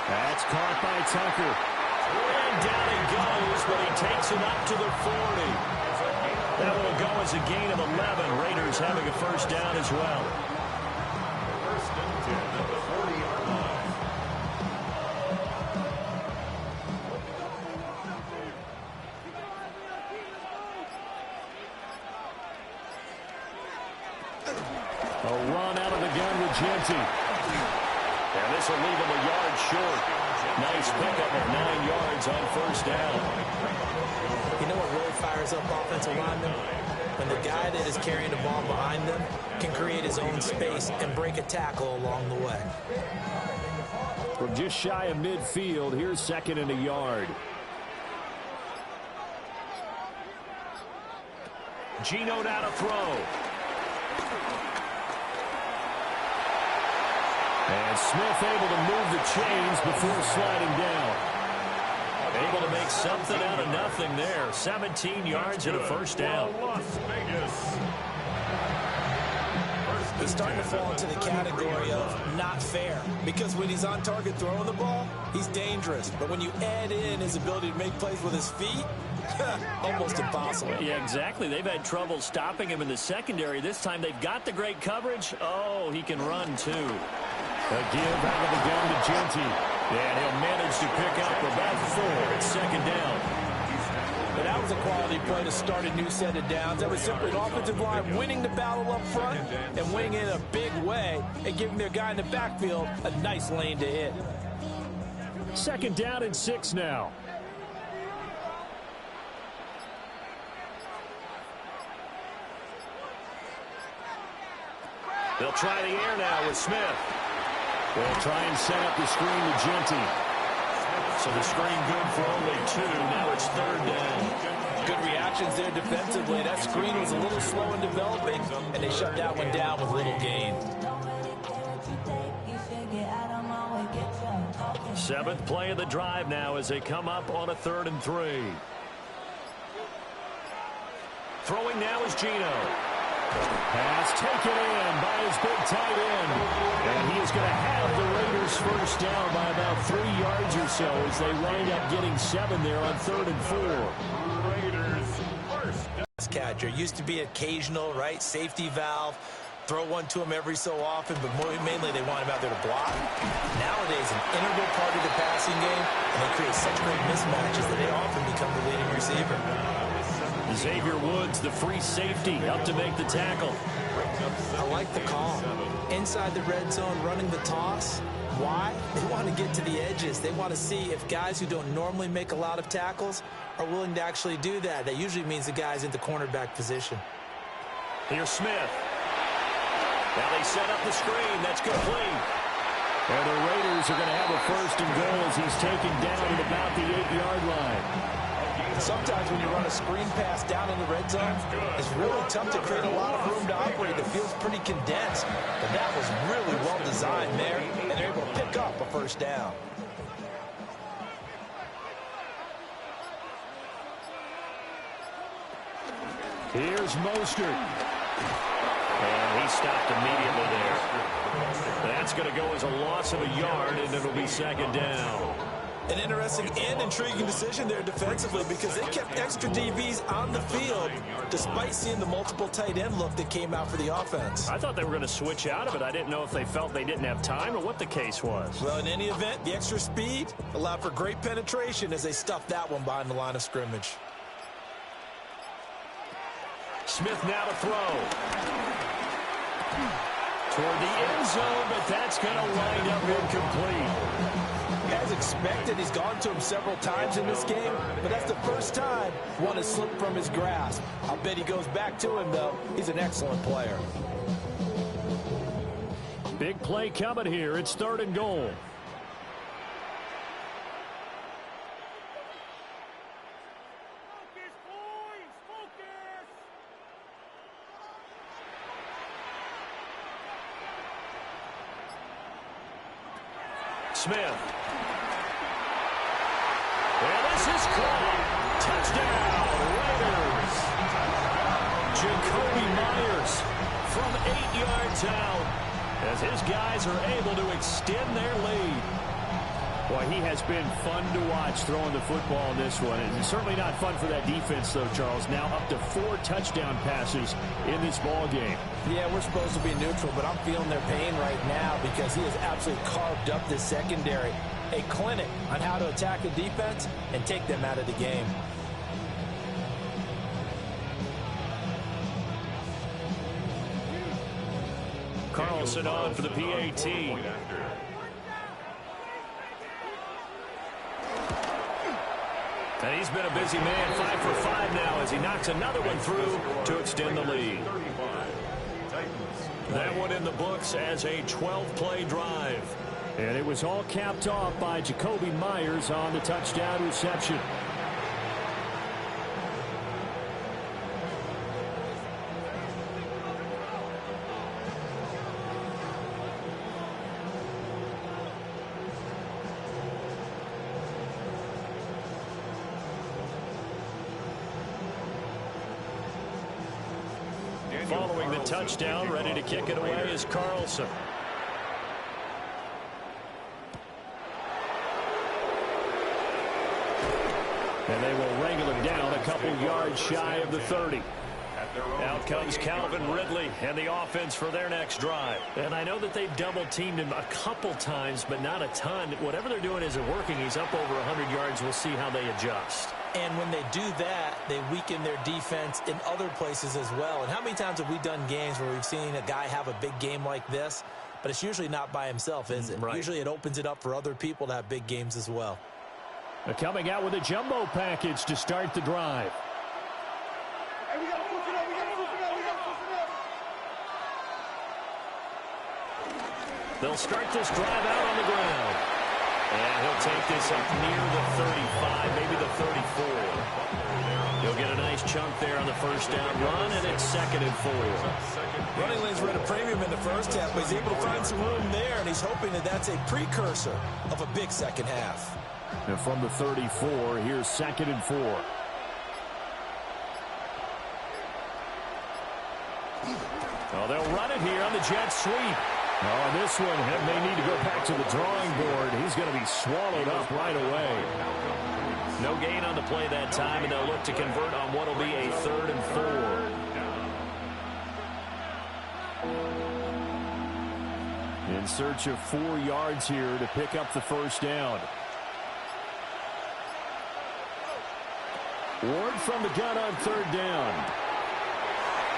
That's caught by Tucker. And down he goes, but he takes it up to the 40. That will go as a gain of 11. Raiders having a first down as well. They'll run out of the gun with Genty. And this will leave him a yard short. Nice pickup of 9 yards on first down. You know what really fires up offensive linemen? When the guy that is carrying the ball behind them can create his own space and break a tackle along the way. From just shy of midfield, here's 2nd and a yard. Geno now to throw. And Smith able to move the chains before sliding down. Able to make something out of nothing there. 17 yards and a first down. Las Vegas. He's starting to fall into the category of not fair. Because when he's on target throwing the ball, he's dangerous. But when you add in his ability to make plays with his feet, almost impossible. Yeah, exactly. They've had trouble stopping him in the secondary. This time they've got the great coverage. Oh, he can run too. A give out of the gun to Genty. And he'll manage to pick up about 4. It's 2nd down. But that was a quality play to start a new set of downs. That was simply an offensive line winning the battle up front and winning it in a big way and giving their guy in the backfield a nice lane to hit. 2nd down and 6 now. They'll try the air now with Smith. They'll try and set up the screen to Genty. So the screen good for only 2. Now it's 3rd down. Good reactions there defensively. That screen was a little slow in developing, and they shut that one down with little gain. 7th play of the drive now as they come up on a 3rd and 3. Throwing now is Geno. Pass taken in by his big tight end. And he is going to have the Raiders first down by about 3 yards or so as they wind up getting 7 there on 3rd and 4. Raiders first down. Catcher used to be occasional, right? Safety valve. Throw one to him every so often, but mainly they want him out there to block. Nowadays, an integral part of the passing game, and they create such great mismatches that they often become the leading receiver. Xavier Woods, the free safety, up to make the tackle. I like the call. Inside the red zone, running the toss. Why? They want to get to the edges. They want to see if guys who don't normally make a lot of tackles are willing to actually do that. That usually means the guy's in the cornerback position. Here's Smith. Now they set up the screen. That's complete. And the Raiders are going to have a 1st and goal as he's taken down at about the 8-yard line. Sometimes when you run a screen pass down in the red zone, it's really tough to create a lot of room to operate. The field's pretty condensed, but that was really well designed there, and they're able to pick up a 1st down. Here's Mostert. And he stopped immediately there. That's going to go as a loss of a yard, and it'll be 2nd down. An interesting and intriguing decision there defensively because they kept extra DBs on the field despite seeing the multiple tight end look that came out for the offense. I thought they were going to switch out of it. I didn't know if they felt they didn't have time or what the case was. Well, in any event, the extra speed allowed for great penetration as they stuffed that one behind the line of scrimmage. Smith now to throw. Toward the end zone, but that's going to wind up incomplete. As expected, he's gone to him several times in this game, but that's the first time one has slipped from his grasp. I'll bet he goes back to him, though. He's an excellent player. Big play coming here. It's 3rd and goal. Smith. And this is caught. Touchdown, Raiders. Jacoby Myers from 8 yards out as his guys are able to extend their lead. Boy, he has been fun to watch throwing the football in this one. And certainly not fun for that defense, though, Charles. Now up to 4 touchdown passes in this ball game. Yeah, we're supposed to be neutral, but I'm feeling their pain right now because he has absolutely carved up this secondary. A clinic on how to attack the defense and take them out of the game. Carlson on for the PAT. And he's been a busy man, 5 for 5 now as he knocks another one through to extend the lead. That one in the books as a 12-play drive. And it was all capped off by Jacoby Myers on the touchdown reception. Following the touchdown, ready to kick it away is Carlson. And they will wrangle him down a couple yards shy of the 30. Out comes Calvin Ridley and the offense for their next drive. And I know that they've double-teamed him a couple times, but not a ton. Whatever they're doing isn't working. He's up over 100 yards. We'll see how they adjust. And when they do that, they weaken their defense in other places as well. And how many times have we done games where we've seen a guy have a big game like this, but it's usually not by himself, is it? Right. Usually it opens it up for other people to have big games as well. They're coming out with a jumbo package to start the drive. Hey, we got to push it up. We got to push it up. We got to push it up. They'll start this drive out on the ground. And he'll take this up near the 35, maybe the 34. He'll get a nice chunk there on the first down run, and it's 2nd and 4. Running lanes were at a premium in the first half, but he's able to find some room there, and he's hoping that that's a precursor of a big second half. And from the 34, here's 2nd and 4. Oh, they'll run it here on the jet sweep. Oh, this one may need to go back to the drawing board. He's going to be swallowed up right away. No gain on the play that time, and they'll look to convert on what will be a 3rd and 4. In search of 4 yards here to pick up the first down. Ward from the gun on 3rd down.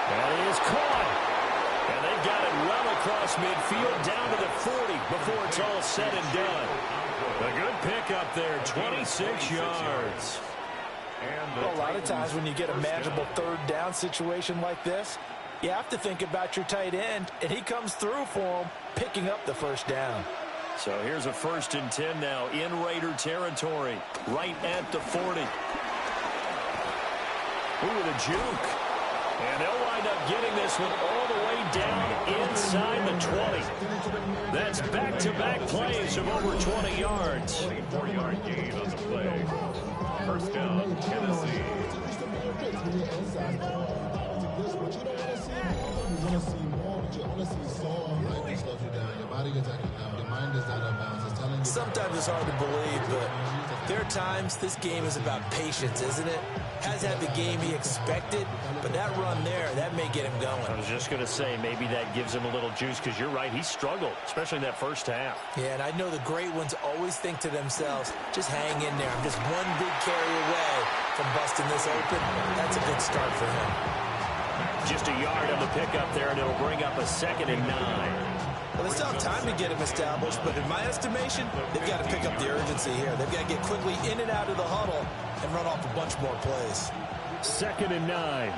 That is caught. And they've got it well across midfield down to the 40 before it's all said and done. A good pickup there, 26 yards. Well, a lot of times when you get a manageable 3rd down situation like this, you have to think about your tight end, and he comes through for him, picking up the first down. So here's a 1st and 10 now in Raider territory, right at the 40. Ooh, with a juke. And they'll wind up getting this one all the way down inside the 20. That's back-to-back plays of over 20 yards. 24-yard gain on the play. First down, Tennessee. Sometimes it's hard to believe, but there are times this game is about patience, isn't it? Has had the game he expected, but that run there, that may get him going. I was just going to say, maybe that gives him a little juice, because you're right, he struggled, especially in that first half. Yeah, and I know the great ones always think to themselves, just hang in there. I'm just one big carry away from busting this open. That's a good start for him. Just a yard on the pickup there, and it'll bring up a 2nd and 9. Well, they still have time to get him established, but in my estimation, they've got to pick up the urgency here. They've got to get quickly in and out of the huddle and run off a bunch more plays. 2nd and 9.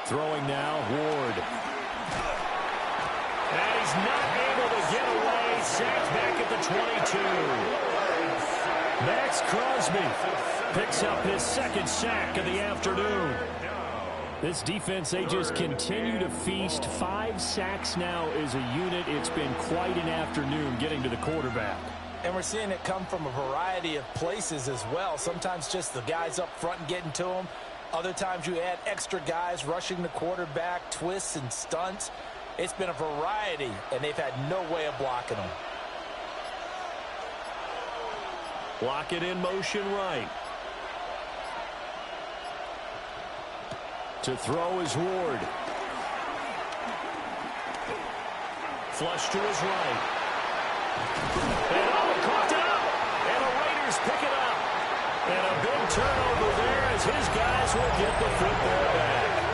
Throwing now, Ward. And he's not able to get away. Sacked back at the 22. Max Crosby picks up his 2nd sack of the afternoon. This defense, they just continue to feast. 5 sacks now as a unit. It's been quite an afternoon getting to the quarterback. And we're seeing it come from a variety of places as well. Sometimes just the guys up front and getting to them. Other times you add extra guys rushing the quarterback, twists and stunts. It's been a variety, and they've had no way of blocking them. Block it in motion right. To throw is Ward. Flush to his right. And caught it up. And the Raiders pick it up. And a big turnover there as his guys will get the football back.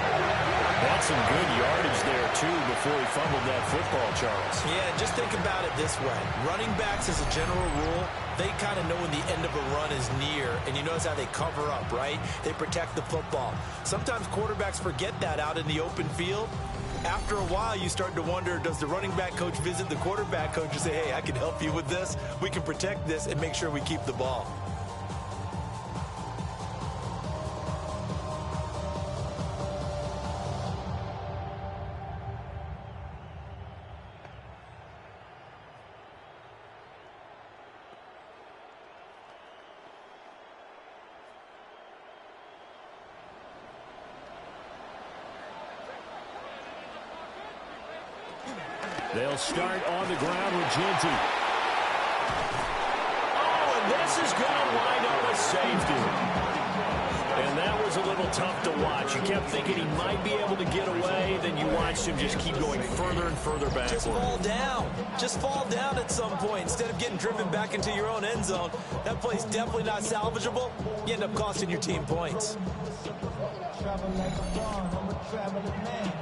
That's some good yardage there, too, before he fumbled that football, Charles. Yeah, just think about it this way. Running backs, as a general rule, they kind of know when the end of a run is near, and you notice how they cover up, right? They protect the football. Sometimes quarterbacks forget that out in the open field. After a while, you start to wonder, does the running back coach visit the quarterback coach and say, hey, I can help you with this. We can protect this and make sure we keep the ball. They'll start on the ground with Ginty. Oh, and this is going to wind up a safety. And that was a little tough to watch. You kept thinking he might be able to get away, then you watched him just keep going further and further backward. Just fall down. Just fall down at some point. Instead of getting driven back into your own end zone, that play's definitely not salvageable. You end up costing your team points. Travel like a bond, I'm a traveling man.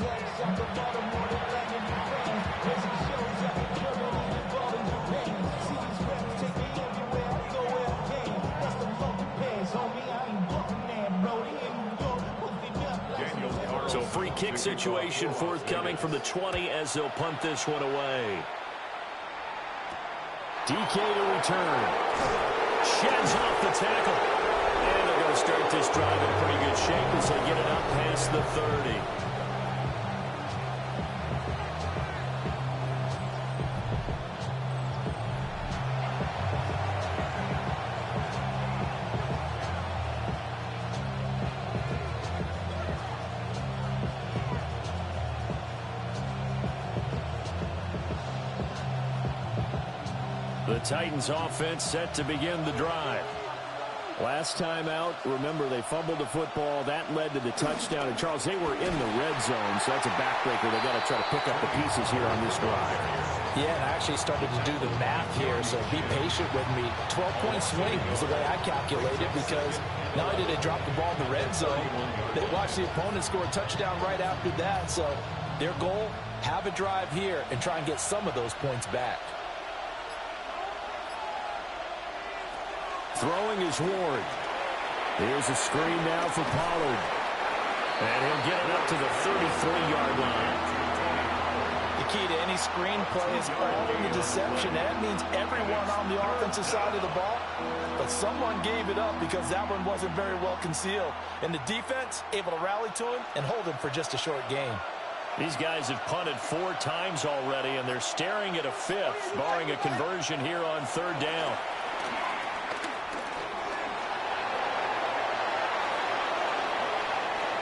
LAX, I'm the Baltimore, the Atlanta fans. There's some shows out in Germany and ball in Japan. See these reps take me everywhere, I go where I can. That's the monkey pass, homie, I ain't bucking that, Brody. In New York, hooked it up. So free kick situation forthcoming from the 20 as they'll punt this one away. DK to return. Sheds off the tackle. And they're going to start this drive in pretty good shape as they get it up past the 30. The Titans offense set to begin the drive. Last time out, remember, they fumbled the football. That led to the touchdown. And, Charles, they were in the red zone, so that's a backbreaker. They've got to try to pick up the pieces here on this drive. Yeah, and I actually started to do the math here, so be patient with me. 12-point swing is the way I calculate it, because not only did they drop the ball in the red zone, they watched the opponent score a touchdown right after that. So their goal, have a drive here and try and get some of those points back. Throwing is Ward. Here's a screen now for Pollard. And he'll get it up to the 33-yard line. The key to any screen play is all in the deception. That means everyone on the offensive side of the ball. But someone gave it up because that one wasn't very well concealed. And the defense able to rally to him and hold him for just a short gain. These guys have punted 4 times already, and they're staring at a 5th, barring a conversion here on 3rd down.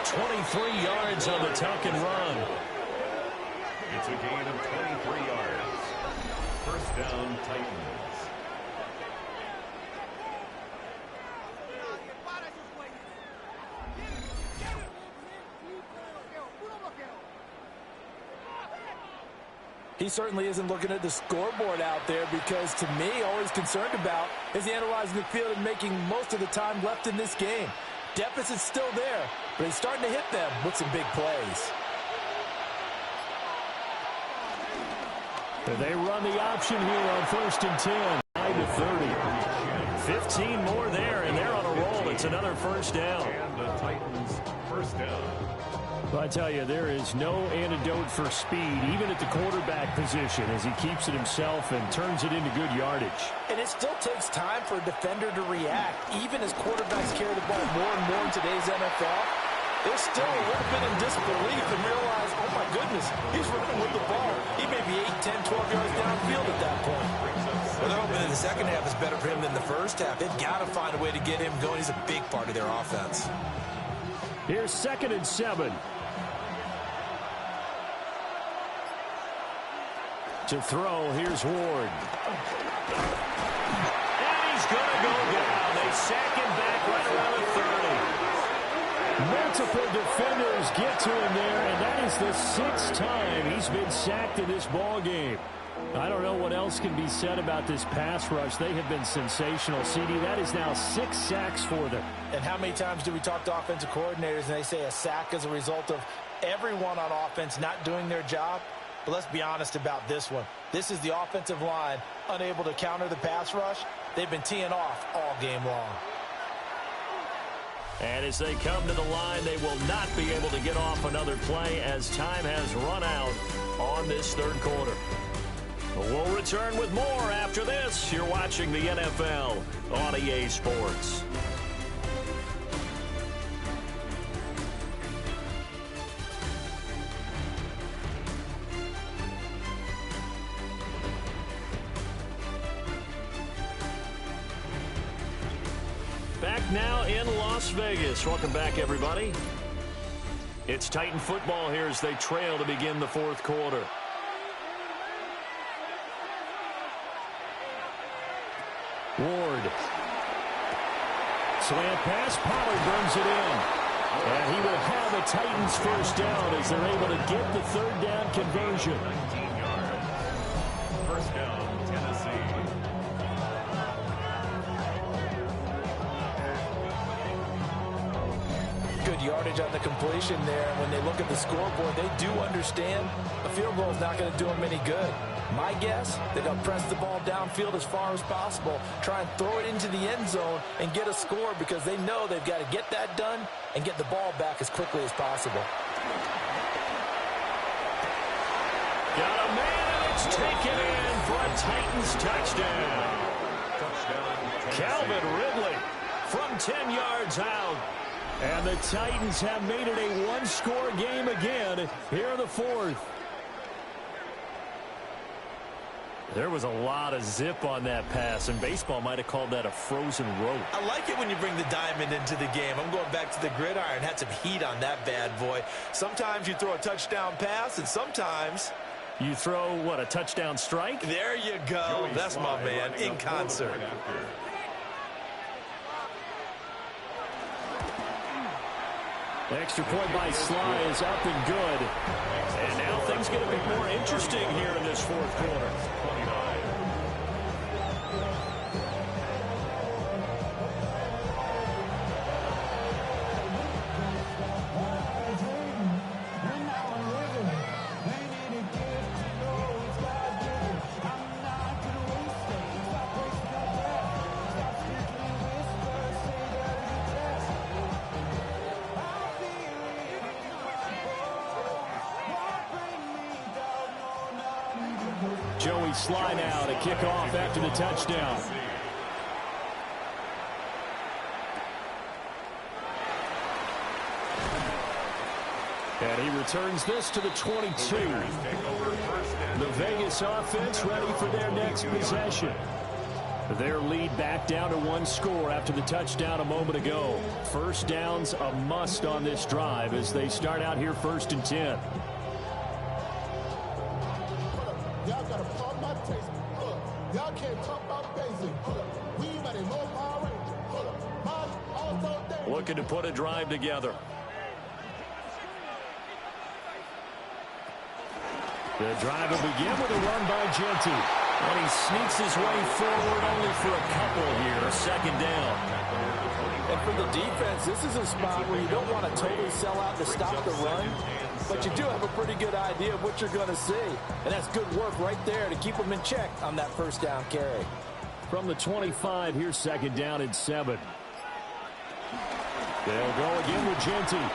.23 yards on the tuck and run. It's a gain of 23 yards. First down, Titans. He certainly isn't looking at the scoreboard out there, because to me, all he's concerned about is analyzing the field and making most of the time left in this game. Deficit's still there, but he's starting to hit them with some big plays. They run the option here on 1st and 10. 9 to 30. 15 more there, and they're on a roll. It's another first down. And the Titans first down. Well, I tell you, there is no antidote for speed, even at the quarterback position, as he keeps it himself and turns it into good yardage. And it still takes time for a defender to react. Even as quarterbacks carry the ball more and more in today's NFL, they're still a little bit in disbelief and realize, oh my goodness, he's running with the ball. He may be 8, 10, 12 yards downfield at that point. Well, they're hoping that the second half is better for him than the first half. They've got to find a way to get him going. He's a big part of their offense. Here's 2nd and 7. To throw, here's Ward. And he's going to go down. They sack him back right around the 30. Multiple defenders get to him there, and that is the 6th time he's been sacked in this ball game. I don't know what else can be said about this pass rush. They have been sensational. CD, that is now 6 sacks for them. And how many times do we talk to offensive coordinators and they say a sack is a result of everyone on offense not doing their job. But let's be honest about this one. This is the offensive line unable to counter the pass rush. They've been teeing off all game long. And as they come to the line, they will not be able to get off another play as time has run out on this third quarter. We'll return with more after this. You're watching the NFL on EA Sports. Back now in Las Vegas. Welcome back, everybody. It's Titan football here as they trail to begin the fourth quarter. Ward. Slant pass. Pollard brings it in. And he will have the Titans first down as they're able to get the third down conversion. 19 yards. First down, Tennessee. Good yardage on the completion there. When they look at the scoreboard, they do understand a field goal is not going to do them any good. My guess, they're going to press the ball downfield as far as possible, try and throw it into the end zone and get a score because they know they've got to get that done and get the ball back as quickly as possible. Got a man, and it's taken in for a Titans touchdown. Calvin Ridley from 10 yards out. And the Titans have made it a one-score game again here in the fourth. There was a lot of zip on that pass, and baseball might have called that a frozen rope. I like it when you bring the diamond into the game. I'm going back to the gridiron. Had some heat on that bad boy. Sometimes you throw a touchdown pass, and sometimes you throw, what, a touchdown strike? There you go. That's my man, in concert. Extra point by Sly is up and good. And now things get a bit more interesting here in this fourth quarter. Joey Sly now to kick off after the touchdown. And he returns this to the 22. The Vegas offense ready for their next possession. Their lead back down to one score after the touchdown a moment ago. First down's a must on this drive as they start out here 1st and 10. Y'all gotta pump my taste. Y'all can't talk about basic. We ready, more Power Rangers. Looking to put a drive together. The drive will begin with a run by Genty. And he sneaks his way forward only for a couple here. Second down. And for the defense, this is a spot where you don't want to totally sell out to stop the run, but you do have a pretty good idea of what you're going to see. And that's good work right there to keep them in check on that first down carry. From the 25, here's second down and 7. They'll go again with Genty.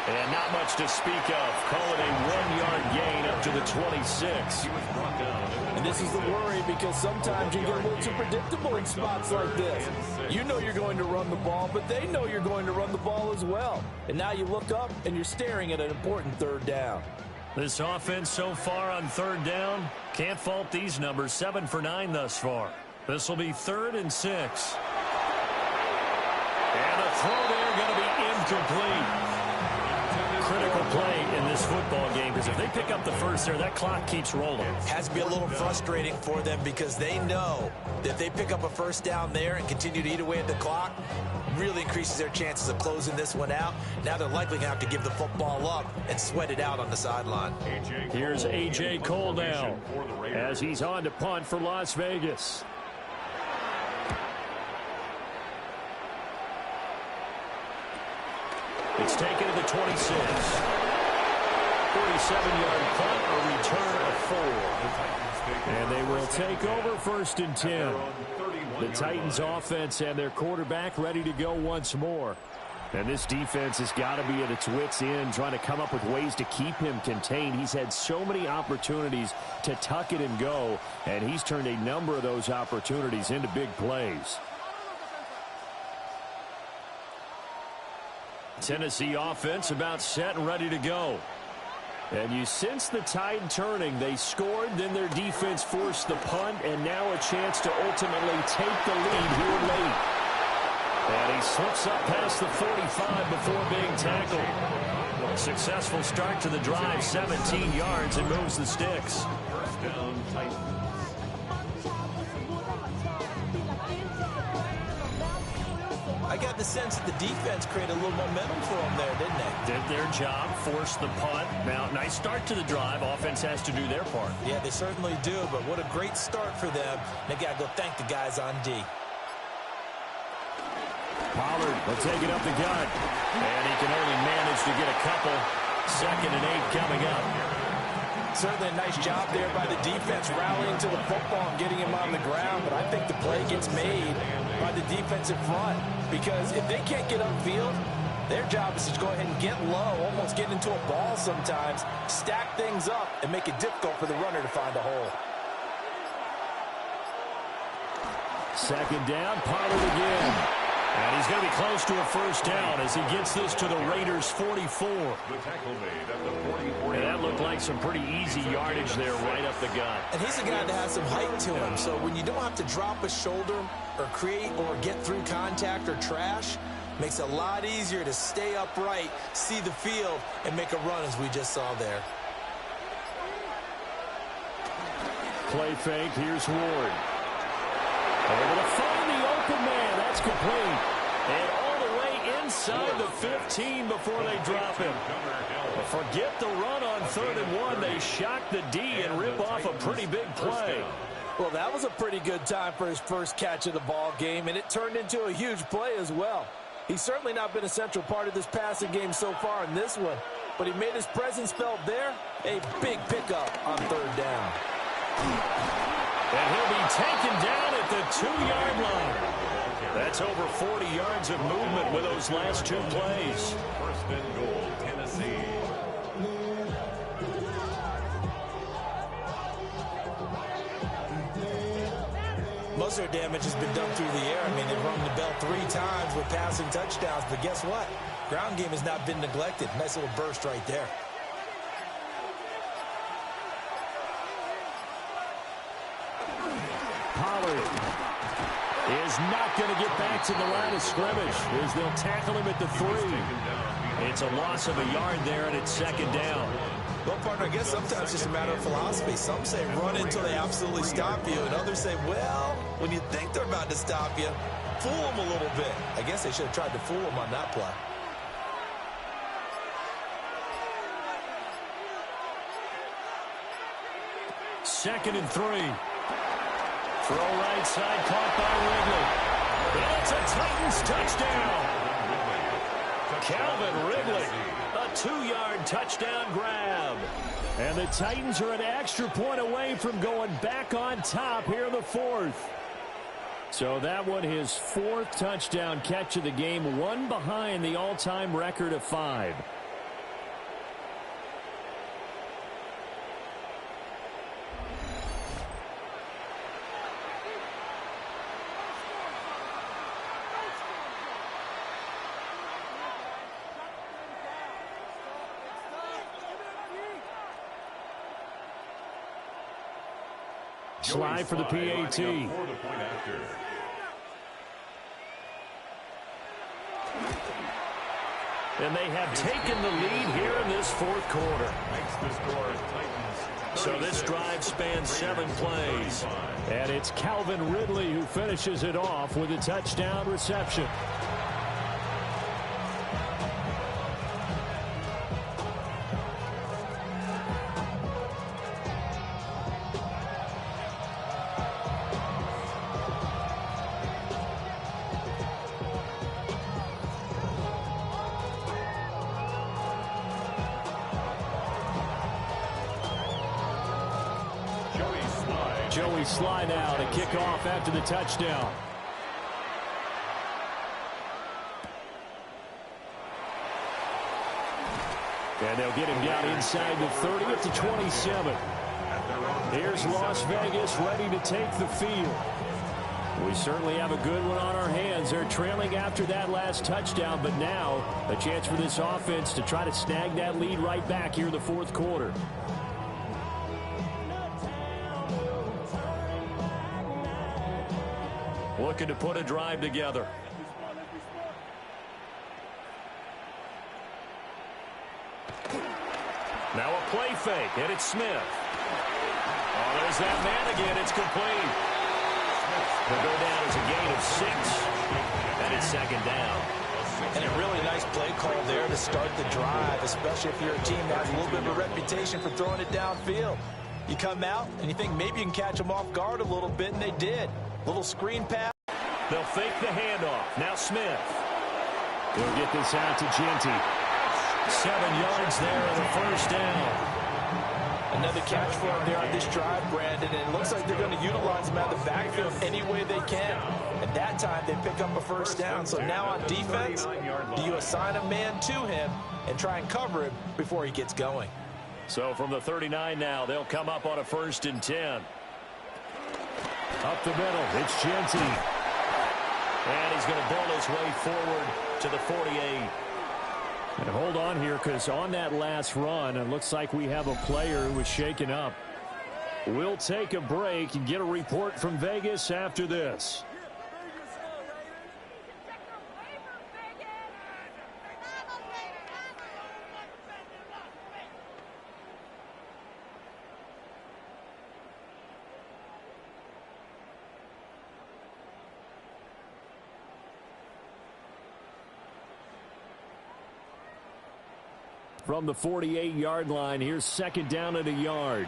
And not much to speak of. Call it a 1-yard gain up to the 26. And this is the worry because sometimes you get a little too predictable in spots like this. You know you're going to run the ball, but they know you're going to run the ball as well. And now you look up and you're staring at an important third down. This offense so far on third down, can't fault these numbers. 7 for 9 thus far. This will be 3rd and 6. And a throw there going to be incomplete. Critical play in this football game because if they pick up the first there, that clock keeps rolling. Has to be a little frustrating for them because they know that if they pick up a first down there and continue to eat away at the clock, really increases their chances of closing this one out. Now they're likely going to have to give the football up and sweat it out on the sideline. Here's A.J. Cole now as he's on to punt for Las Vegas. It's taken to the 26. 47-yard punt, a return of 4. And they will take over 1st and 10. The Titans offense and their quarterback ready to go once more. And this defense has got to be at its wits' end, trying to come up with ways to keep him contained. He's had so many opportunities to tuck it and go, and he's turned a number of those opportunities into big plays. Tennessee offense about set and ready to go. And you sense the tide turning. They scored, then their defense forced the punt, and now a chance to ultimately take the lead here late. And he slips up past the 45 before being tackled. Successful start to the drive, 17 yards, and moves the sticks. First down, Titans. I got the sense that the defense created a little momentum for them there, didn't they? Did their job, forced the punt. Now, nice start to the drive. Offense has to do their part. Yeah, they certainly do, but what a great start for them. They got to go thank the guys on D. Pollard will take it up the gut. And he can only manage to get a couple. 2nd and 8 coming up. Certainly a nice job there by the defense rallying to the football and getting him on the ground, but I think the play gets made by the defensive front because if they can't get upfield, their job is to go ahead and get low, almost get into a ball sometimes, stack things up, and make it difficult for the runner to find a hole. 2nd down, Pollard again. And he's going to be close to a 1st down as he gets this to the Raiders' 44. The tackle made at the 44. And that looked like some pretty easy yardage there right up the gut. And he's a guy that has some height to him, so when you don't have to drop a shoulder or create or get through contact or trash, makes it a lot easier to stay upright, see the field, and make a run as we just saw there. Play fake, here's Ward. Able to find the open man. That's complete. And all the way inside the 15 before they drop him. But forget the run on 3rd and 1. They shock the D and rip off a pretty big play. Well, that was a pretty good time for his first catch of the ball game, and it turned into a huge play as well. He's certainly not been a central part of this passing game so far in this one, but he made his presence felt there. A big pickup on 3rd down. And he'll be taken down at the 2-yard line. That's over 40 yards of movement with those last 2 plays. 1st and goal, Tennessee. Most of their damage has been done through the air. I mean, they've rung the bell 3 times with passing touchdowns, but guess what? Ground game has not been neglected. Nice little burst right there. Pollard is not going to get back to the line of scrimmage as they'll tackle him at the 3. It's a loss of a yard there, and it's 2nd down. Well, partner, I guess sometimes it's just a matter of philosophy. Some say run until they absolutely stop you, and others say, well, when you think they're about to stop you, fool them a little bit. I guess they should have tried to fool them on that play. Second and 3. Throw right side, caught by Ridley. And it's a Titans touchdown. Calvin Ridley, a 2-yard touchdown grab. And the Titans are an extra point away from going back on top here in the 4th. So that one, his 4th touchdown catch of the game, one behind the all-time record of 5. Slide for the PAT. And they have taken the lead here in this 4th quarter. So this drive spans 7 plays. And it's Calvin Ridley who finishes it off with a touchdown reception. Joey Sly now to kick off after the touchdown. And they'll get him down inside the 30 at the 27. Here's Las Vegas ready to take the field. We certainly have a good one on our hands. They're trailing after that last touchdown, but now a chance for this offense to try to snag that lead right back here in the fourth quarter. Looking to put a drive together. Now a play fake, and it's Smith. Oh, there's that man again. It's complete. They'll go down as a gain of 6, and it's second down. And a really nice play call there to start the drive, especially if you're a team that has a little bit of a reputation for throwing it downfield. You come out, and you think maybe you can catch them off guard a little bit, and they did. Little screen pass. They'll fake the handoff. Now Smith. He'll get this out to Genty. 7 yards there and a first down. Another catch for him there on this drive, Brandon, and it looks like they're going to utilize him out of the backfield any way they can. At that time, they pick up a first down. So now on defense, do you assign a man to him and try and cover him before he gets going? So from the 39 now, they'll come up on a 1st and 10. Up the middle, it's Genty. And he's going to bowl his way forward to the 48. And hold on here, because on that last run, it looks like we have a player who was shaken up. We'll take a break and get a report from Vegas after this. From the 48-yard line, here's second down at a yard.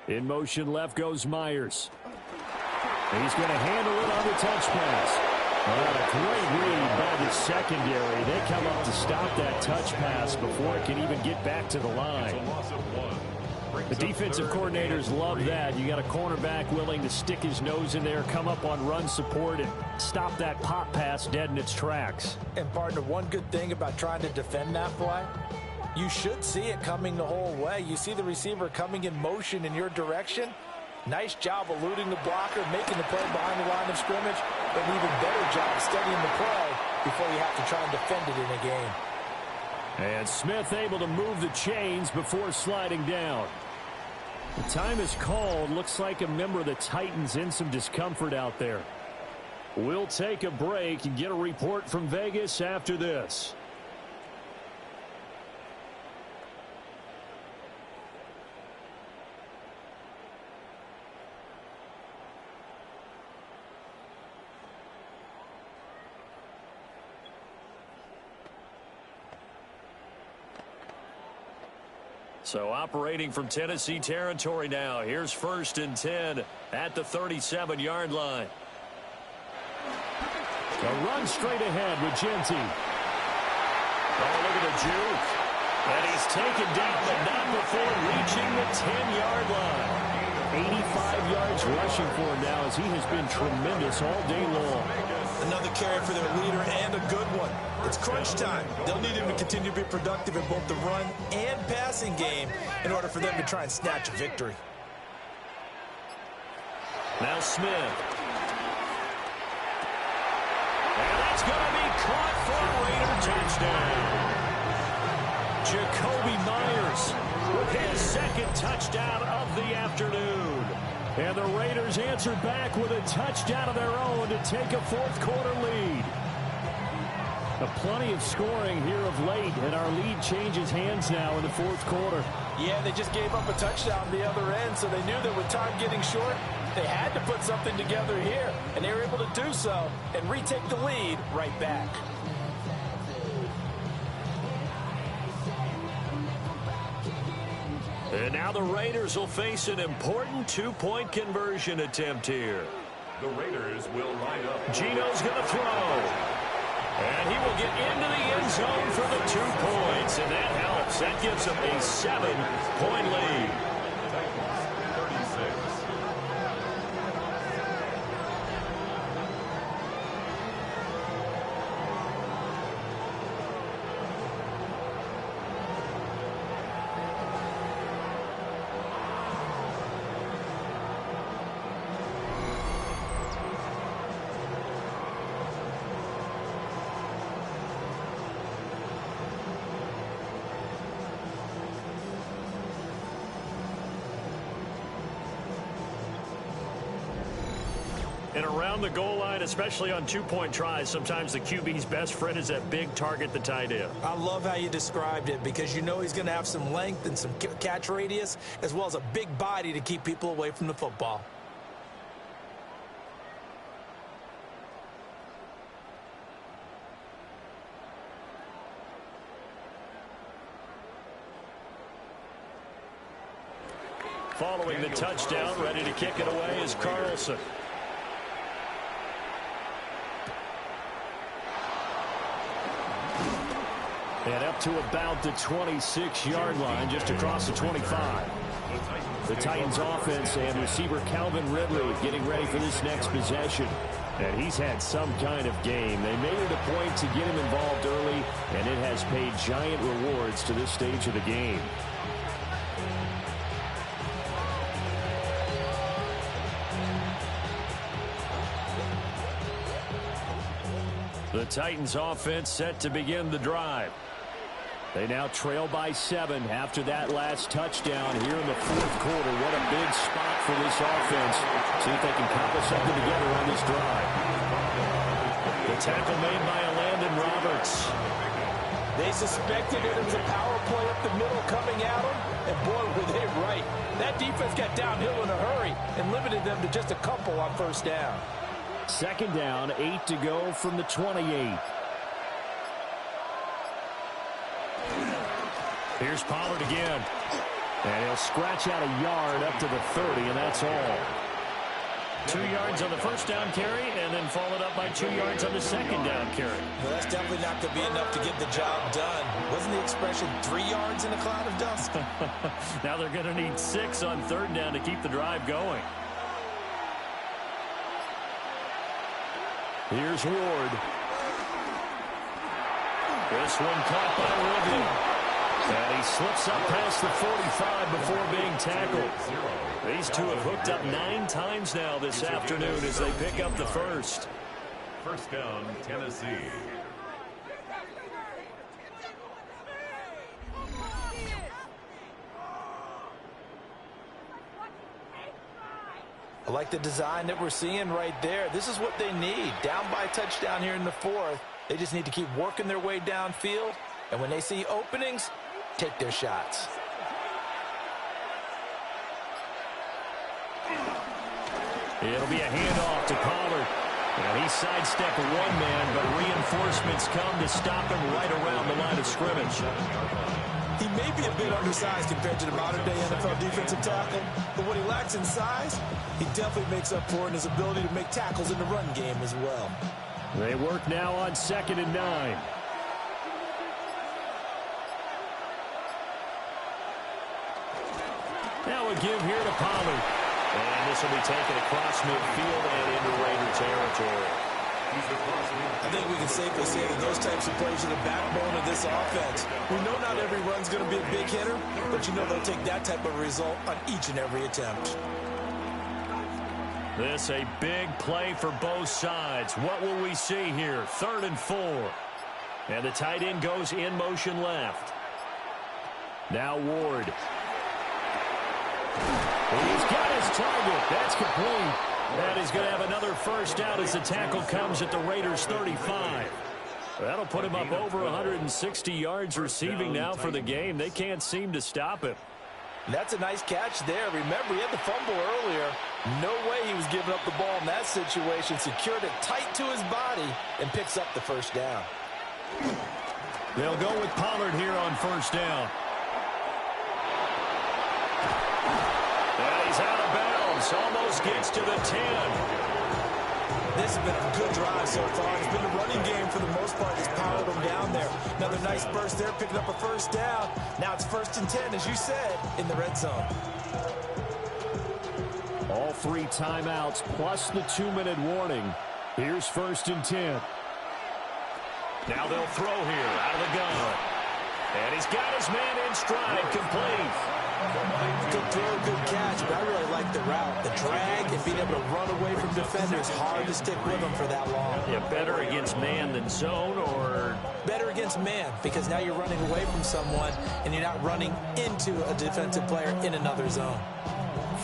In motion left goes Myers. He's going to handle it on the touch pass. A great read by the secondary. They come up to stop that touch pass before it can even get back to the line. The defensive coordinators love that. You got a cornerback willing to stick his nose in there, come up on run support, and stop that pop pass dead in its tracks. And, partner, one good thing about trying to defend that play, you should see it coming the whole way. You see the receiver coming in motion in your direction. Nice job eluding the blocker, making the play behind the line of scrimmage, but an even better job studying the play before you have to try and defend it in a game. And Smith able to move the chains before sliding down. The time is called. Looks like a member of the Titans in some discomfort out there. We'll take a break and get a report from Vegas after this. So operating from Tennessee territory now. Here's 1st and 10 at the 37-yard line. A run straight ahead with Genty. Oh, look at the juke. And he's taken down, but not before reaching the 10-yard line. 85 yards rushing for him now, as he has been tremendous all day long. Another carry for their leader, and a good one. It's crunch time. They'll need him to continue to be productive in both the run and passing game in order for them to try and snatch a victory. Now Smith. And that's going to be caught for a Raider touchdown. Jacoby Myers with his second touchdown of the afternoon. And the Raiders answer back with a touchdown of their own to take a fourth-quarter lead. Plenty of scoring here of late, and our lead changes hands now in the fourth quarter. Yeah, they just gave up a touchdown the other end, so they knew that with time getting short, they had to put something together here, and they were able to do so and retake the lead right back. And now the Raiders will face an important two-point conversion attempt here. The Raiders will line up. Gino's going to throw. And he will get into the end zone for the 2 points. And that helps. That gives them a 7-point lead. And around the goal line, especially on two-point tries, sometimes the QB's best friend is that big target, the tight end. I love how you described it because you know he's going to have some length and some catch radius as well as a big body to keep people away from the football. Following the touchdown, ready to kick it away is Carlson. And up to about the 26-yard line, just across the 25. The Titans offense and receiver Calvin Ridley getting ready for this next possession. And he's had some kind of game. They made it a point to get him involved early, and it has paid giant rewards to this stage of the game. The Titans offense set to begin the drive. They now trail by 7 after that last touchdown here in the fourth quarter. What a big spot for this offense. See if they can cobble something together on this drive. The tackle made by Landon Roberts. They suspected it was a power play up the middle coming at them, and boy, were they right. That defense got downhill in a hurry and limited them to just a couple on first down. Second down, 8 to go from the 28. Here's Pollard again. And he'll scratch out a yard up to the 30, and that's all. 2 yards on the first down carry, and then followed up by 2 yards on the second down carry. Well, that's definitely not going to be enough to get the job done. Wasn't the expression 3 yards in a cloud of dust? Now they're going to need 6 on third down to keep the drive going. Here's Ward. This one caught by Ridley. And he slips up past the 45 before being tackled. These two have hooked up 9 times now this afternoon as they pick up the first. First down, Tennessee. I like the design that we're seeing right there. This is what they need. Down by a touchdown here in the fourth. They just need to keep working their way downfield. And when they see openings, take their shots. It'll be a handoff to Pollard. And he sidestepped one man, but reinforcements come to stop him right around the line of scrimmage. He may be a bit undersized compared to the modern-day NFL defensive tackle, but what he lacks in size, he definitely makes up for in his ability to make tackles in the run game as well. They work now on 2nd and 9. Now a give here to Pollard. And this will be taken across midfield and into Raider territory. I think we can safely say that those types of plays are the backbone of this offense. We know not every run's going to be a big hitter, but you know they'll take that type of result on each and every attempt. This a big play for both sides. What will we see here? 3rd and 4. And the tight end goes in motion left. Now Ward. He's got his target. That's complete. And he's going to have another first down as the tackle comes at the Raiders' 35. That'll put him up over 160 yards receiving now for the game. They can't seem to stop him. That's a nice catch there. Remember, he had the fumble earlier. No way he was giving up the ball in that situation. Secured it tight to his body and picks up the first down. They'll go with Pollard here on first down. And he's out of bounds. Almost gets to the 10. This has been a good drive so far. It's been the running game for the most part that's powered them down there. Another nice burst there, picking up a first down. Now it's 1st and 10, as you said, in the red zone. All 3 timeouts plus the 2-minute warning. Here's 1st and 10. Now they'll throw here out of the gun. And he's got his man in stride, complete. Good throw, good catch, but I really like the route. The drag and being able to run away from defenders, hard to stick with them for that long. Yeah, better against man than zone, or? Better against man, because now you're running away from someone and you're not running into a defensive player in another zone.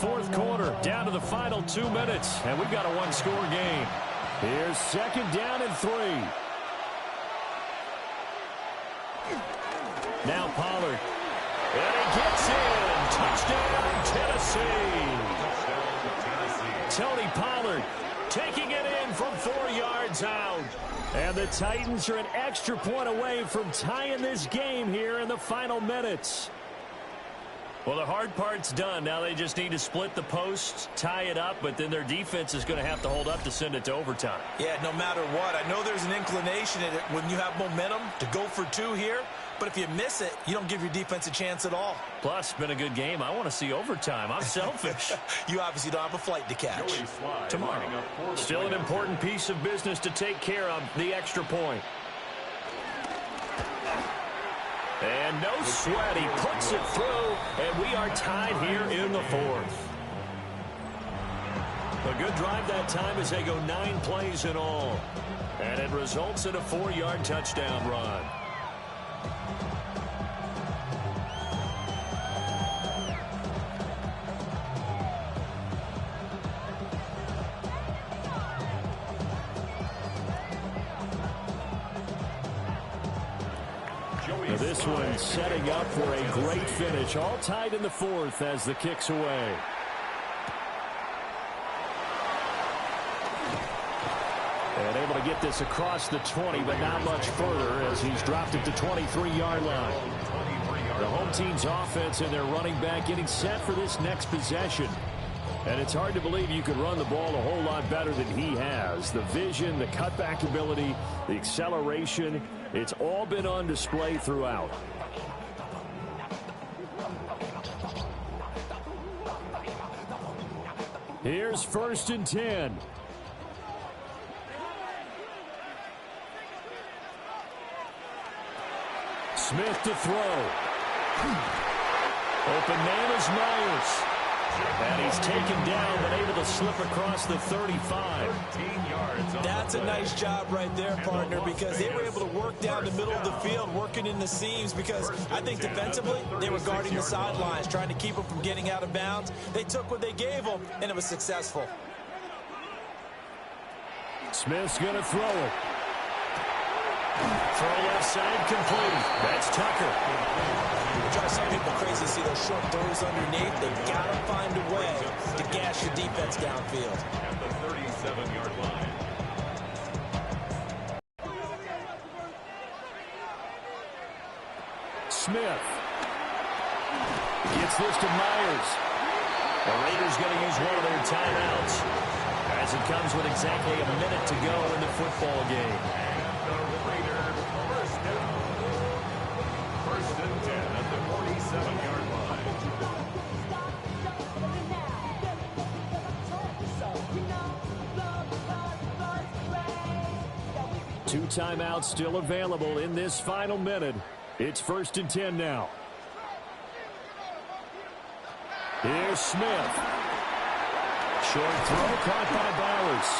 fourth quarter, down to the final 2 minutes, and we've got a one-score game. Here's second down and 3. Now Pollard. And he gets in. Touchdown, Tennessee. Tony Pollard taking it in from 4 yards out. And the Titans are an extra point away from tying this game here in the final minutes. Well, the hard part's done. Now they just need to split the posts, tie it up, but then their defense is going to have to hold up to send it to overtime. Yeah, no matter what. I know there's an inclination in it when you have momentum to go for 2 here, but if you miss it, you don't give your defense a chance at all. Plus, it's been a good game. I want to see overtime. I'm selfish. You obviously don't have a flight to catch. Tomorrow, still an important piece of business to take care of, the extra point. And no sweat, he puts it through, and we are tied here in the fourth. A good drive that time as they go 9 plays in all. And it results in a 4-yard touchdown run. Now this one setting up for a great finish. All tied in the fourth as the kick's away. And able to get this across the 20, but not much further as he's dropped it to 23-yard line. The home team's offense and their running back getting set for this next possession. And it's hard to believe you could run the ball a whole lot better than he has. The vision, the cutback ability, the acceleration, it's all been on display throughout. Here's 1st and 10. Smith to throw. Open man is Myers. And he's taken down, but able to slip across the 35. That's a nice job right there, partner, because they were able to work down the middle of the field, working in the seams, because I think defensively they were guarding the sidelines, trying to keep them from getting out of bounds. They took what they gave them, and it was successful. Smith's going to throw it. Throw left side complete. That's Tucker. It drives some people crazy to see those short throws underneath. They've got to find a way to gash the defense downfield. At the 37-yard line. Smith gets this to Myers. The Raiders going to use one of their timeouts as it comes with exactly a minute to go in the football game. First and 10 at the 47-yard line. Two timeouts still available in this final minute. It's 1st and 10 now. Here's Smith. Short throw caught by Bowers.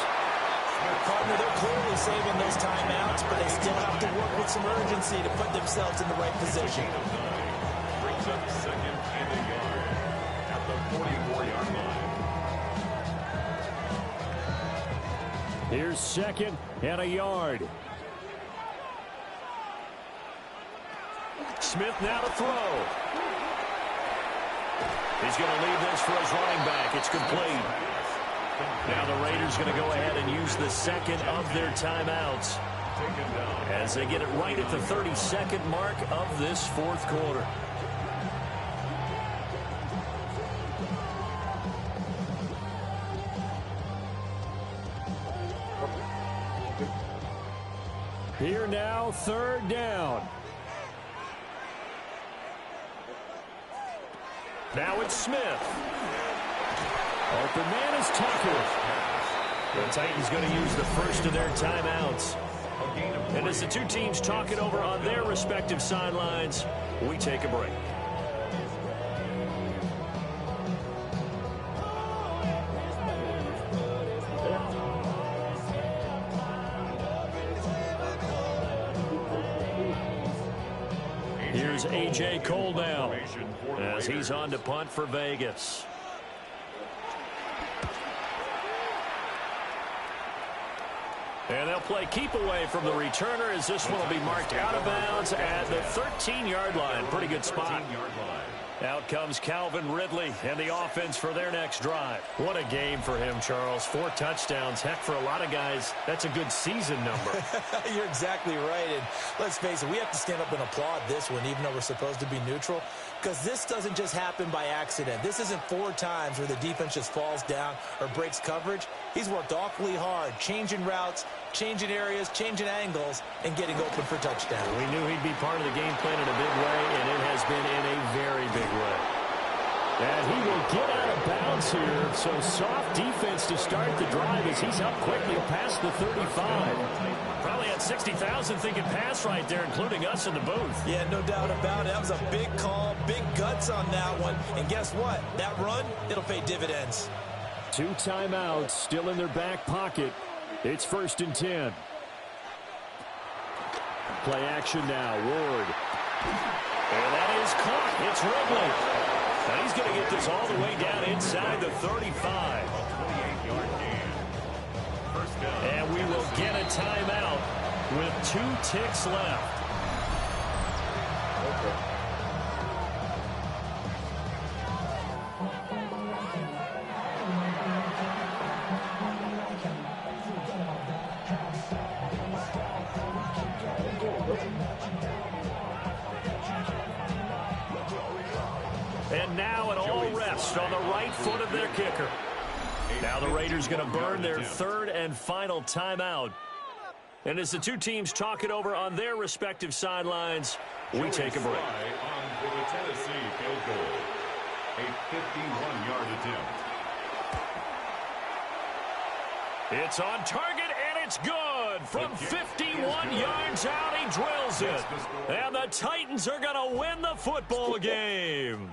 Partner, they're clearly saving those timeouts, but they still have to work with some urgency to put themselves in the right position. Brings up 2nd and a yard at the 44-yard line. Here's 2nd and a yard. Smith now to throw. He's going to leave this for his running back. It's complete. Now the Raiders going to go ahead and use the second of their timeouts as they get it right at the 32nd mark of this fourth quarter. Here now, 3rd down. Now it's Smith. Open man is Tucker. The Titans going to use the first of their timeouts. And as the two teams talk it over on their respective sidelines, we take a break. Here's A.J. Cole now as he's on to punt for Vegas. And they'll play keep away from the returner as this one will be marked out of bounds at the 13-yard line. Pretty good spot. Out comes Calvin Ridley and the offense for their next drive. What a game for him, Charles. 4 touchdowns. Heck, for a lot of guys, that's a good season number. You're exactly right. And let's face it, we have to stand up and applaud this one, even though we're supposed to be neutral, because this doesn't just happen by accident. This isn't 4 times where the defense just falls down or breaks coverage. He's worked awfully hard, changing routes, changing areas, changing angles, and getting open for touchdown. We knew he'd be part of the game plan in a big way, and it has been in a very big way. And he will get out of bounds here. So soft defense to start the drive as he's up quickly past the 35. Probably had 60,000 thinking pass right there, including us in the booth. Yeah, no doubt about it. That was a big call, big guts on that one. And guess what? That run, it'll pay dividends. 2 timeouts still in their back pocket. It's 1st and 10. Play action now. Ward. And that is caught. It's Ridley. And he's going to get this all the way down inside the 35. And we will get a timeout with 2 ticks left. And now it all rests on the right foot of their kicker. Now the Raiders going to burn their 3rd and final timeout. And as the 2 teams talk it over on their respective sidelines, we take a break. On for the Tennessee field goal. A 51-yard attempt. It's on target, and it's good. From 51 yards out, he drills it. And the Titans are going to win the football game.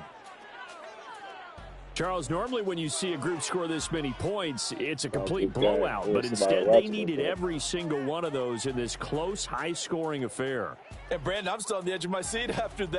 Charles, normally when you see a group score this many points, it's a complete blowout. But instead, they needed every single one of those in this close, high-scoring affair. And, Brandon, I'm still on the edge of my seat after that.